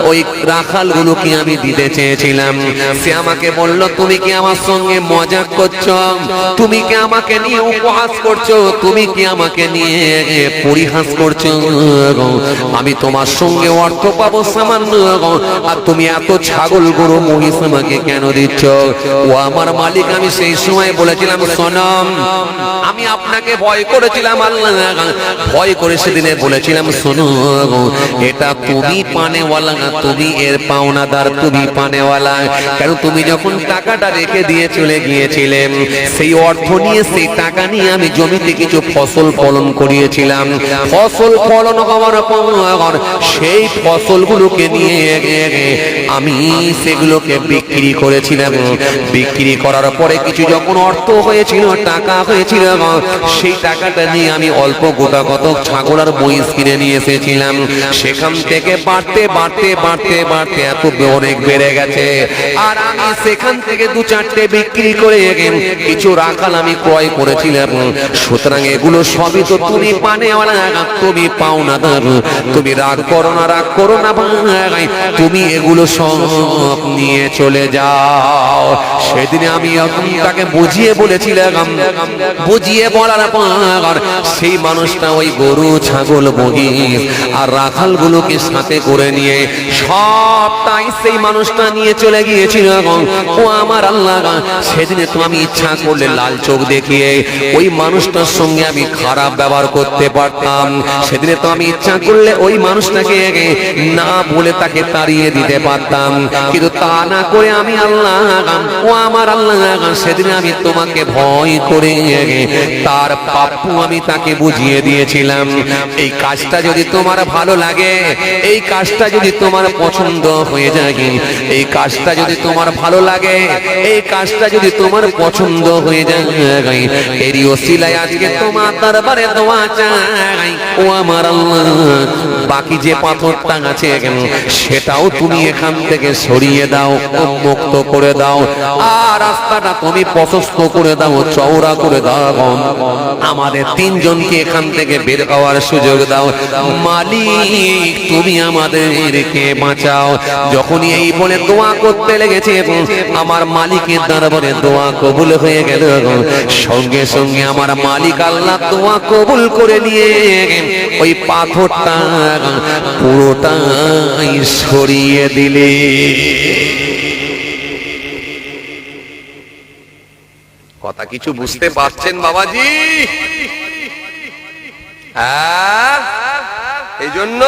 ওই রাখালগুলোকে আমি দিতে চেয়েছিলাম। সে আমাকে বলল তুমি কি আমার সঙ্গে মজা করছো, তুমি কি আমাকে নিয়ে উপহাস করছো, তুমি কি আমাকে নিয়ে পরিহাস করছো, আমি তোমার সঙ্গে অর্থ পাবো সামান্য, আর তুমি এত ছাগল গরু মহিষ আমাকে কেন দিচ্ছ? ও আমার মালিক, আমি সেই সময় বলেছিলাম সনম, আমি আপনাকে ভয় করেছিলাম আল্লাহ, ভয় করে সেদিনে বলেছিলাম শোনো, এটা তুমি পানেওয়ালা না, তুমি এর পাওনাদার, তুমি পানেওয়ালা। কারণ তুমি যখন টাকাটা রেখে দিয়ে চলে গিয়েছিলেন, সেই অর্থ নিয়ে সেই টাকা নিয়ে আমি জমিতে কিছু ফসল ফলন করিয়েছিলাম, ফসল ফলন হওয়ার পর সেই ফসলগুলোকে নিয়ে আমি সেগুলোকে বিক্রি করেছিলাম। বিক্রি করার পরে কিছু যখন অর্থ হয়েছিল, টাকা হয়েছিল, সেই টাকাটা নিয়ে আমি অল্প গোটা কত ছাগল আর মহিষ কিনে নিয়ে এসেছিলাম। সেখান থেকে বাড়তে বাড়তে বাড়তে বাড়তে এত অনেক বেড়ে গেছে, আর আমি সেখান থেকে দু চারটে বিক্রি করে কিছু রাখাল আমি ক্রয় করেছিলাম। সুতরাং এগুলো সবই তো তুমি পানেওয়ালা, তুমি পাওনাদার, তুমি রাগ করো না, রাগ করো না ভাই, তুমি এগুলো সব নিয়ে চলে যাও। সেদিনে আমি তাকে বুঝিয়ে বলেছিলাম, বুঝিয়ে বলার পর সেই মানুষটা ওই গরু ছাগল মহিষ আর রাখালগুলোকে সাথে করে নিয়ে সবটাই সেই মানুষটা নিয়ে চলে গিয়েছিল। ও আমার আল্লাহ, সেদিনে তো আমি ইচ্ছা করলে লাল চোখ দেখিয়ে ওই মানুষটার সঙ্গে আমি খারাপ ব্যবহার করতে পারতাম, সেদিনে তো আমি ইচ্ছা করলে ওই মানুষটাকে না বলে তাকে তাড়িয়ে দিতে পারতাম, কিন্তু তা না করে আমি আল্লাহ, ও আমার আল্লাহ, সেদিন আমি তোমাকে ভয় করে তার প্রাপ্য আমি তাকে বুঝিয়ে দিয়েছিলাম। এই কাজটা যদি তোমার ভালো লাগে, এই কাজটা যদি তোমার পছন্দ হয়ে যায়, এই কাজটা যদি তোমার ভালো লাগে, এই কাজটা যদি তোমার পছন্দ হয়ে যায়, এরই ওসিলায় আজকে তোমার দরবারে দোয়া চাই। ও আমার আল্লাহ, বাকি যে পাথরটা আছে সেটাও তুমি এখান থেকে সরিয়ে দাও। উন্মুক্ত করে দাও, আর রাস্তাটা তুমি প্রশস্ত করে দাও, চওড়া করে দাও, আমাদের তিনজনকে এখান থেকে বের হওয়ার সুযোগ দাও। মালিক তুমি আমাদেরকে বাঁচাও। যখনই এই বলে দোয়া করতে লেগেছে, আমার মালিকের দরবারে দোয়া কবুল হয়ে গেল। সঙ্গে সঙ্গে আমার মালিক আল্লাহ দোয়া কবুল করে নিয়ে ওই পাথরটা পুরোটাই সরিয়ে দিলে। কথা কিছু বুঝতে পারছেন বাবাজি? হ্যাঁ, এই জন্য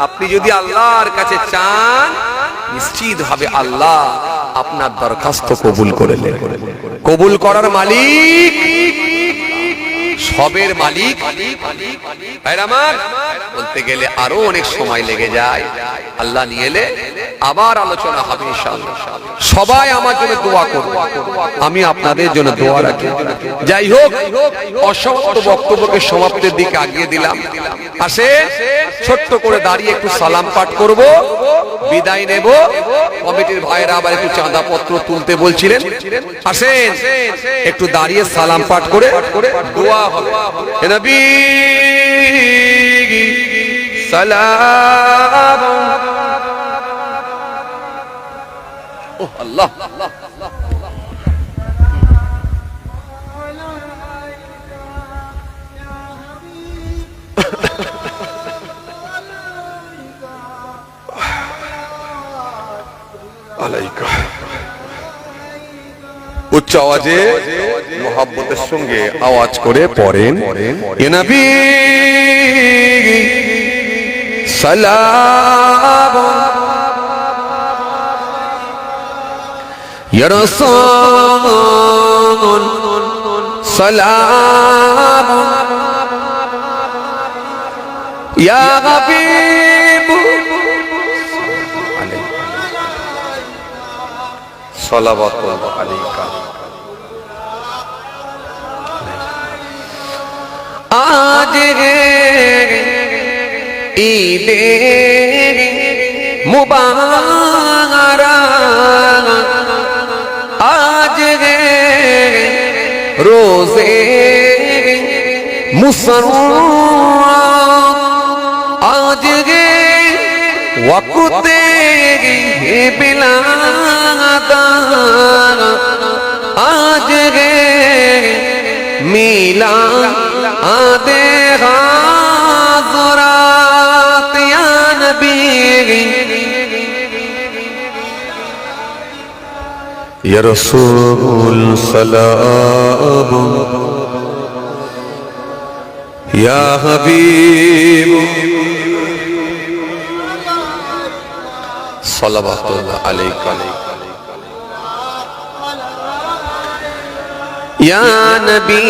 আপনি যদি আল্লাহর কাছে চান, নিশ্চিত ভাবে আল্লাহ আপনার দরখাস্ত কবুল করে নেন। কবুল করার মালিক, সবের মালিক। আমার বলতে গেলে আরো অনেক সময় লেগে যায়, আল্লাহ নিয়ে এলে আবার আলোচনা হবে ইনশাআল্লাহ। সবাই আমার জন্য দোয়া করবে, আমি আপনাদের জন্য দোয়া রাখি। যাই হোক, অসমাপ্ত বক্তব্যকে সমাপ্তির দিকে আগিয়ে দিলাম। আসে ছোট্ট করে দাঁড়িয়ে একটু সালাম পাঠ করব, বিদায় নেব। কমিটির ভাইরা আবার একটু চাঁদা পত্র তুলতে বলছিলেন, আসেন একটু দাঁড়িয়ে সালাম পাঠ করে দোয়া হবে। নবী সালাম। ও আল্লাহ, আলাইকা। উচ্চ আওয়াজে মোহাব্বতের সঙ্গে আওয়াজ করে পড়েন, ইয়া নবী সালাম, ইয়া রাসূল সালাম, ইয়া হাবিব সালাওয়াতুল্লাহ আলাইকা। আজ ঈদে মুবারক, আজ রোজে মুসররত, আজ ওয়াক্তে বিলাদত, আজ মিলাদ হাজরাত, ইয়া নবী ইয়া রাসূল সালাম, ইয়া হাবিব সাল্লাল্লাহু আলাইকা। ইয়া নবী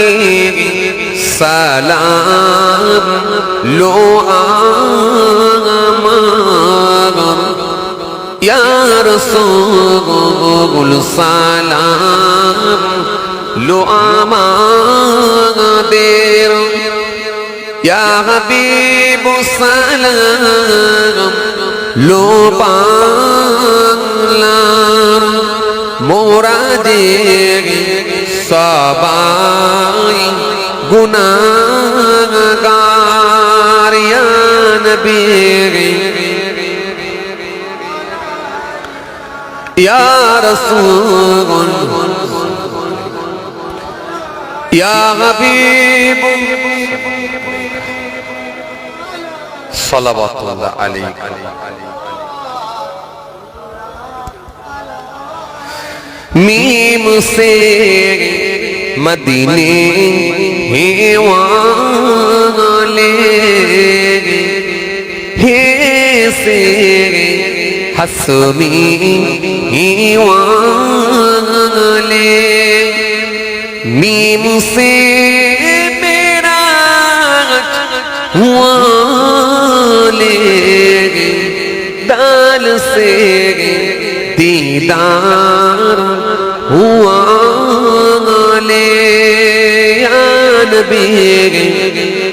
সালাম লো আমার, ইয়া রাসূল সালাম লো আমাদের, ইয়া হাবিব সালাম লো বাংলার। মোরা যে সবাই গুনাহগার, ইয়া নবী ইয়া রাসূল ইয়া হাবিব সাল্লাল্লাহু আলাইহি। मीम से मदीने हे वाले, हे से हसमी वाले, मीम से मेरा वाले, दाल से दीदार हुआ ले, या नबी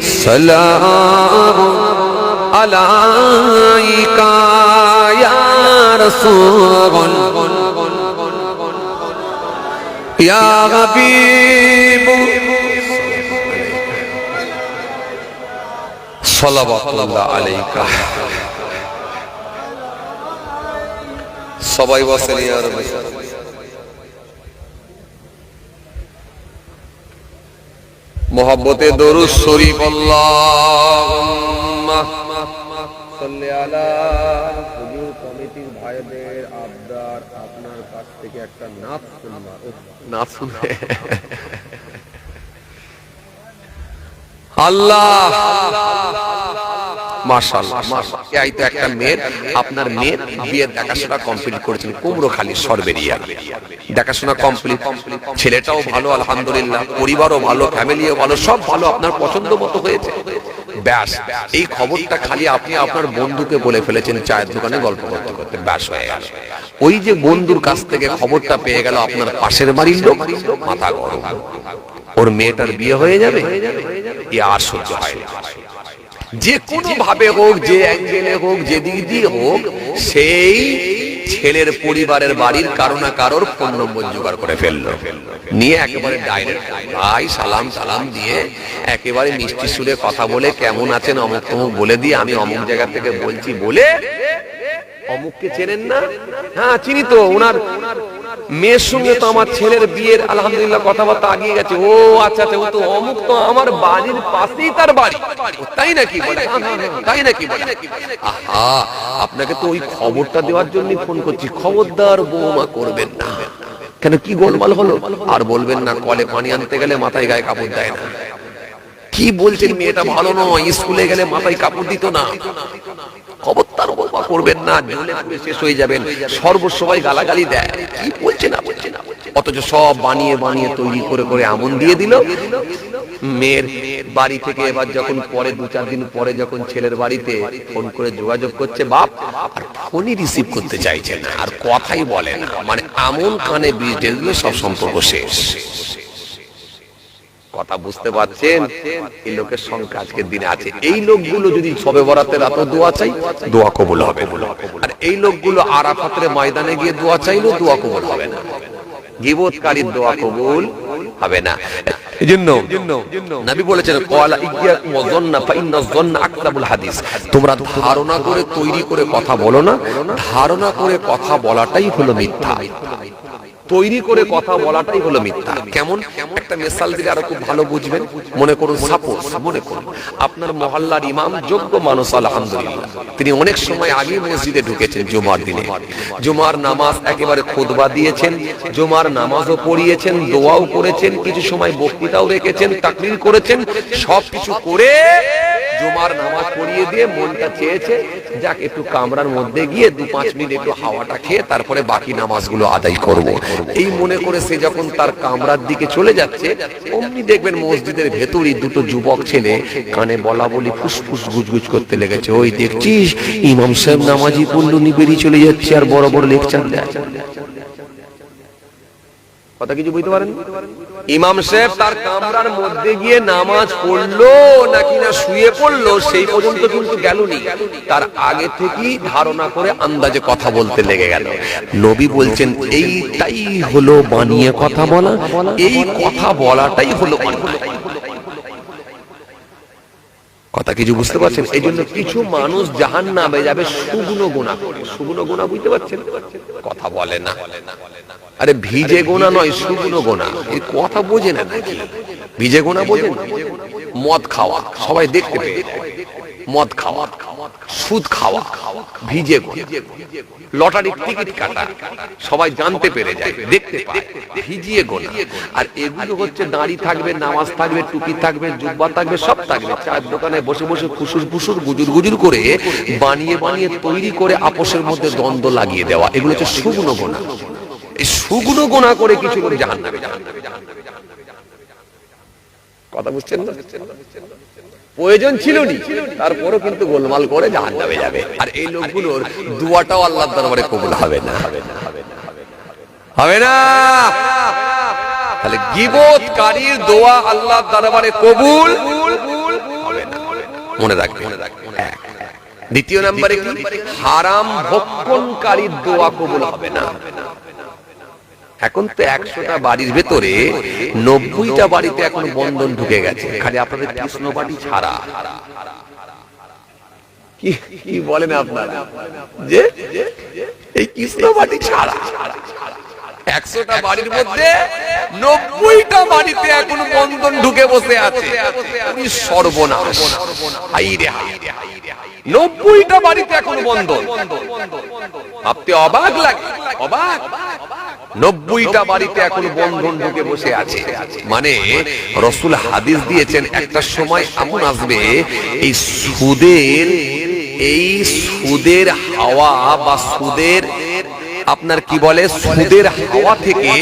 सलाम अलैका, ইয়া রাসূল ইয়া হাবিব সাল্লাল্লাহু আলাইকা। সবাই বসেন ইয়া রাসূল। মোহাব্বতে দরুদ শরীফ আল্লাহুম্মা সাল্লি আলা। হুজুর কমিটির ভাইদের আবদার, আপনার কাছ থেকে একটা নাত শুনবা। নাত শুনবে আল্লাহ মাশাআল্লাহ মাশাআল্লাহ। এই তো একটা মেয়ের, আপনার মেয়ের বিয়ে দেখাশোনা কমপ্লিট করেছেন কুমড়োখালী সরবেরিয়া, দেখাশোনা কমপ্লিট। ছেলেটাও ভালো আলহামদুলিল্লাহ, পরিবারও ভালো, ফ্যামিলিও ভালো, সব ভালো, আপনার পছন্দ মতো হয়েছে। ব্যাস, এই খবরটা খালি আপনি আপনার বন্ধুকে বলে ফেলেছেন চায়ের দোকানে গল্প করতে করতে, ব্যাস হয়ে গেল। ওই যে বন্ধুর কাছ থেকে খবরটা পেয়ে গেল আপনার পাশের বাড়ির লোক, মাথা গরম, ওর মেয়েটার বিয়ে হয়ে যাবে, এ আর সহ্য হয় না। যে কোনো ভাবে হোক, যে অ্যাঙ্গেলে হোক, যে দিক দিয়ে হোক, সেই ছেলের পরিবারের বাড়ির কারো না কারোর ফোন নম্বর জোগাড় করে ফেললো, নিয়ে একেবারে ডাইরেক্ট ভাই সালাম সালাম দিয়ে একেবারে মিষ্টি সুরে কথা বলে কেমন আছেন অমুক তমুক বলে দিয়ে, আমি অমুক জায়গা থেকে বলছি বলে, অমুককে চেনেন না? হ্যাঁ চিনি তো, ওনার মেয়ের সঙ্গে তো আমার ছেলের বিয়ের আলহামদুলিল্লাহ কথাবার্তা আগিয়ে গেছে। ও আচ্ছা আচ্ছা, ও তো অমুক, তো আমার বাড়ির পাশেই তার বাড়ি, তাই নাকি বলে? তাই নাকি বলে? আহা, আপনাকে তো ওই খবরটা দেওয়ার জন্য ফোন করছি, খবরদার বৌমা করবেন না। কেন, কি গোলমাল হলো? আর বলবেন না, কলে পানি আনতে গেলে মাথায় গায়ে কাপড় দেয় না। কি বলছেন, মেয়েটা ভালো নয়, স্কুলে গেলে মাথায় কাপড় দিত না। খবরদার বৌমা করবেন না, শেষ হয়ে যাবেন, সর্বসময় গালাগালি দেয়। কি বলছে না বলছে না, অথচ সব বানিয়ে বানিয়ে তৈরি করে করে আমন দিয়ে দিল মেয়ের বাড়ি থেকে। এবার যখন পরে 2-4 দিন পরে যখন ছেলের বাড়িতে ফোন করে যোগাযোগ করছে বাপ, আর ফোনই রিসিভ করতে চাইছে না, আর কথাই বলে না, মানে আমন কানে বীজ ঢেলে সব সম্পর্ক শেষ। কথা বুঝতে পারছেন? এই লোকের সংখ্যা আজকের দিনে আছে। এই লোকগুলো যদি সবে বরাতের রাতে দোয়া চাই, দোয়া কবুল হবে, আর এই লোকগুলো আরাফাতের ময়দানে গিয়ে দোয়া চাইলেও দোয়া কবুল হবে না, গীবতকারীর দোয়া কবুল হবে না। এজন্য নবী বলেছেন, ক্বালা ইয়্যাকুম ওয়ায-যন্না ফাইন্নায যন্না আকযাবুল হাদিস। তোমরা ধারণা করে তৈরি করে কথা বলো না, ধারণা করে কথা বলাটাই হলো মিথ্যা, তৈরি করে কথা বলাটাই হলো মিথ্যা। কেমন, একটা মিসাল দিলে আরো খুব ভালো বুঝবেন। মনে করুন, সাপোজ মনে করুন আপনার মহল্লার ইমাম, যোগ্য মানুষ আলহামদুলিল্লাহ, তিনি অনেক সময় আগে মসজিদে ঢুকেছেন জুমার দিনে, জুমার নামাজ একেবারে খুতবা দিয়েছেন, জুমার নামাজও পড়িয়েছেন, দোয়াও করেছেন, কিছু সময় বক্তৃতাও রেখেছেন, তাকরীর করেছেন, সবকিছু করে জুমার নামাজ পড়িয়ে দিয়ে মনটা চেয়েছে যাক একটু কামরার মধ্যে গিয়ে 2-5 মিনিট একটু হাওয়াটা খেয়ে তারপরে বাকি নামাজগুলো আদায় করব। এই মনে করে সে যখন তার কামরার দিকে চলে যাচ্ছে, অমনি দেখবেন মসজিদের ভেতরই দুটো যুবক ছেলে কানে বলা বলি ফুসফুস গুজগুজ করতে লেগেছে। ওই দেখছিস, ইমাম সাহেব নামাজি পড়লো, বেরিয়ে চলে যাচ্ছে আর বড় বড় লেকচার দেয়। কথা কিছু বুঝতে পারেন? ইমাম সাহেব তার কামরার মধ্যে গিয়ে নামাজ পড়লো নাকি না শুয়ে পড়লো সেই পর্যন্ত কিন্তু গেলনি, তার আগে থেকেই ধারণা করে আন্দাজে কথা বলতে লেগে গেল। নবী বলছেন, এইটাই হলো বানিয়ে কথা বলা, এই কথা বলাটাই হলো বানিয়ে। কথা কিছু বুঝতে পারছেন? এই জন্য কিছু মানুষ জাহান্নামে যাবে সুগুণ গুনাহ করে। সুগুণ গুনাহ বুঝতে পারছেন? কথা বলে না, আরে ভিজে গোনা নয়, সুগুণ গোনা। এই কথা বোঝে না নাকি? ভিজে গোনা বোঝেন? মদ খাওয়া, সবাই দেখতে পেয়ে যায়, মদ খাওয়া, সুদ খাওয়া, ভিজে গোনা। লটারির টিকিট কাটা, সবাই জানতে পেরে যায়, দেখতে পায়, ভিজিয়ে গোনা। আর এগুলো হচ্ছে দাড়ি থাকবে, নামাজ থাকবে, টুপি থাকবে, জুব্বা থাকবে, সব থাকবে, চায়ের দোকানে বসে বসে ফুসুর ফুসুর গুজুর গুজুর করে বানিয়ে বানিয়ে তৈরি করে আপোষের মধ্যে দ্বন্দ্ব লাগিয়ে দেওয়া, এগুলো হচ্ছে সুগুণ গোনা। এই সুগুণ গোনা করে কিছু লোক জাহান্নামে। কথা বুঝছেন না? প্রয়োজন ছিল না, তারপরও কিন্তু গোলমাল করে জাহান্নামে যাবে। আর এই লোকগুলোর দোয়াটাও আল্লাহর দরবারে কবুল হবে না, হবে না। তাহলে গীবতকারীর দোয়া আল্লাহর দরবারে কবুল হবে না, মনে রাখবেন। দ্বিতীয় নম্বরে কি, হারাম ভক্ষণকারীর দোয়া কবুল হবে না। এখন তো 100টা বাড়ির ভেতরে 90টা বাড়িতে এখন বন্ধন ঢুকে গেছে, খালি আপনাদের কৃষ্ণ বাড়ি ছাড়া। কি বলেন আপনারা, যে এই কৃষ্ণ বাড়ি ছাড়া 100টা বাড়ির মধ্যে 90টা বাড়িতে এখন বন্ধন ঢুকে বসে আছে। সর্বনাশ, হাইরে হাইরে, 90টা বাড়িতে এখন বন্ধন। ভাবতে অবাক লাগে, অবাক। 90টা বাড়িতে এখন বন্ধন ঢুকে বসে আছে। মানে রাসূল হাদিস দিয়েছেন একটা সময় এমন আসবে এই সুদের হাওয়া বা সুদের আপনার কি বলে সুদের হাওয়া থেকে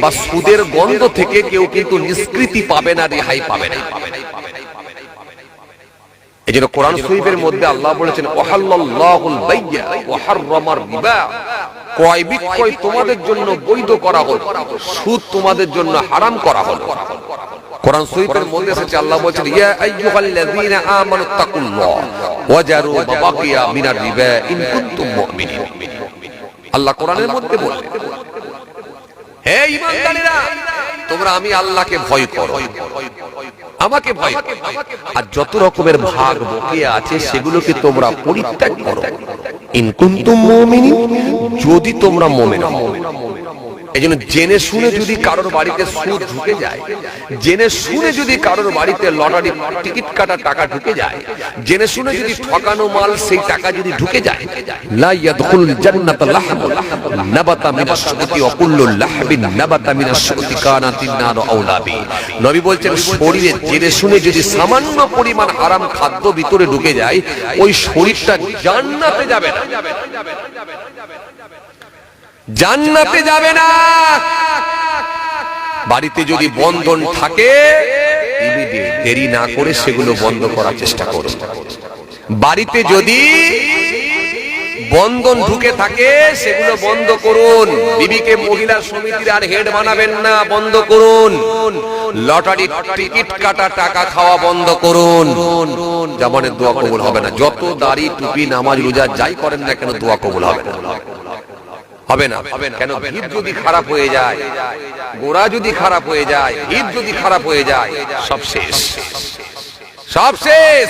বা সুদের গন্ধ থেকে কেউ কিন্তু নিষ্কৃতি পাবে না, রেহাই পাবে না। এজন্য কোরআন শরীফের মধ্যে আল্লাহ বলেছেন ওয়াহাল্লাল্লাহুল বাইয়া ওয়া হাররামার রিবা, ক্রয় বিক্রয় তোমাদের জন্য বৈধ করা হলো, সুদ তোমাদের জন্য হারাম করা হলো। কোরআন শরীফের মধ্যে এসেছে আল্লাহ বলেছেন ইয়া আইয়ুহাল্লাযীনা আমানুত্তাকুল্লাহ ওয়াজারু বাকিয়া মিনার রিবা ইন কুনতুম মুমিনিন। আল্লাহ কোরআনের মধ্যে বলেন, হে ঈমানদারেরা, তোমরা আমি আল্লাহকে ভয় করো, আমাকে ভয় করো, আর যত রকমের ভাগ বকেয়া আছে সেগুলোকে তোমরা পরিত্যাগ করো। ইন কুনতুম মুমিনিন, যদি তোমরা মুমিন হও। এজন্য জেনে শুনে যদি কারোর বাড়িতে সুদ ঢুকে যায়, জেনে শুনে যদি কারোর বাড়িতে লটারি টিকিট কাটা টাকা ঢুকে যায়, জেনে শুনে যদি ঠকানো মাল সেই টাকা যদি ঢুকে যায়, লা ইয়াদখুলুল জান্নাতা লাহমুন নাবাতা মিনাশ শুতি ওয়া কুল্লু লাহবিন নাবাতা মিনাশ শুতি কানাতিন নারু আওলা বি। নবী বলছেন শরীরে জেনে শুনে যদি সামান্য পরিমাণ হারাম খাদ্য ভিতরে ঢুকে যায়, ওই শরীরটা জান্নাতে যাবে না, জান্নাতে যাবে না। বাড়িতে যদি বন্ধন থাকে দেরি না করে সেগুলো বন্ধ করার চেষ্টা করুন। বাড়িতে যদি বন্ধন ঢুকে থাকে সেগুলো বন্ধ করুন। বিবিকে মহিলা সমিতির আর হেড বানাবেন না, বন্ধ করুন। লটারি টিকিট কাটা টাকা খাওয়া বন্ধ করুন। জামানের দোয়া কবুল হবে না। যত দাড়ি টুপি নামাজ রোজা যাই করেন না কেন, দোয়া কবুল হবে না, হবে না। কেন? ভিত যদি খারাপ হয়ে যায়, গোড়া যদি খারাপ হয়ে যায়, ভিত যদি খারাপ হয়ে যায়, সব শেষ, সব শেষ।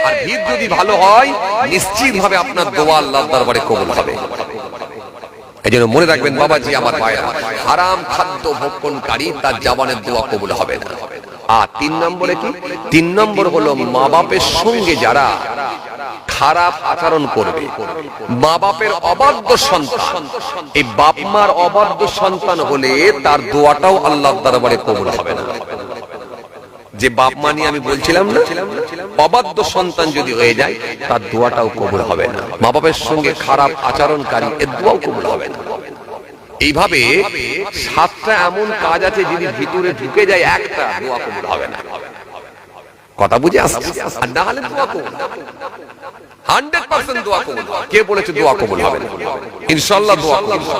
আর ভিত যদি ভালো হয়, নিশ্চিত ভাবে আপনার দোয়া আল্লাহর দরবারে কবুল হবে। এজন্য মনে রাখবেন বাবাজি, আমার ভাইরা, হারাম খাদ্য ভক্ষণকারী তার জবানের দোয়া কবুল হবে না। আর 3 নম্বরে কি? 3 নম্বর হলো মা বাপের সঙ্গে যারা খারাপ আচরণ করবে, মা বাপের অবাধ্য সন্তান, এই বাপ মার অবাধ্য সন্তান হলে তার দোয়াটাও আল্লাহর দরবারে কবুল হবে না। যে বাপ মা নিয়ে আমি বলছিলাম না, অবাধ্য সন্তান যদি হয়ে যায় তার দোয়াটাও কবুল হবে না। মা বাপের সঙ্গে খারাপ আচরণকারী, এর দোয়াও কবুল হবে না। এইভাবে 7টা এমন কাজ আছে যদি ভিতরে ঢুকে যায়, একটা দোয়া কবুল হবে না। কথা বুঝে আসছে? আর না হলে দোয়া কবুল 100% দোয়া কবুল। কে বলেছে দোয়া কবুল হবে না? ইনশাআল্লাহ দোয়া কবুল।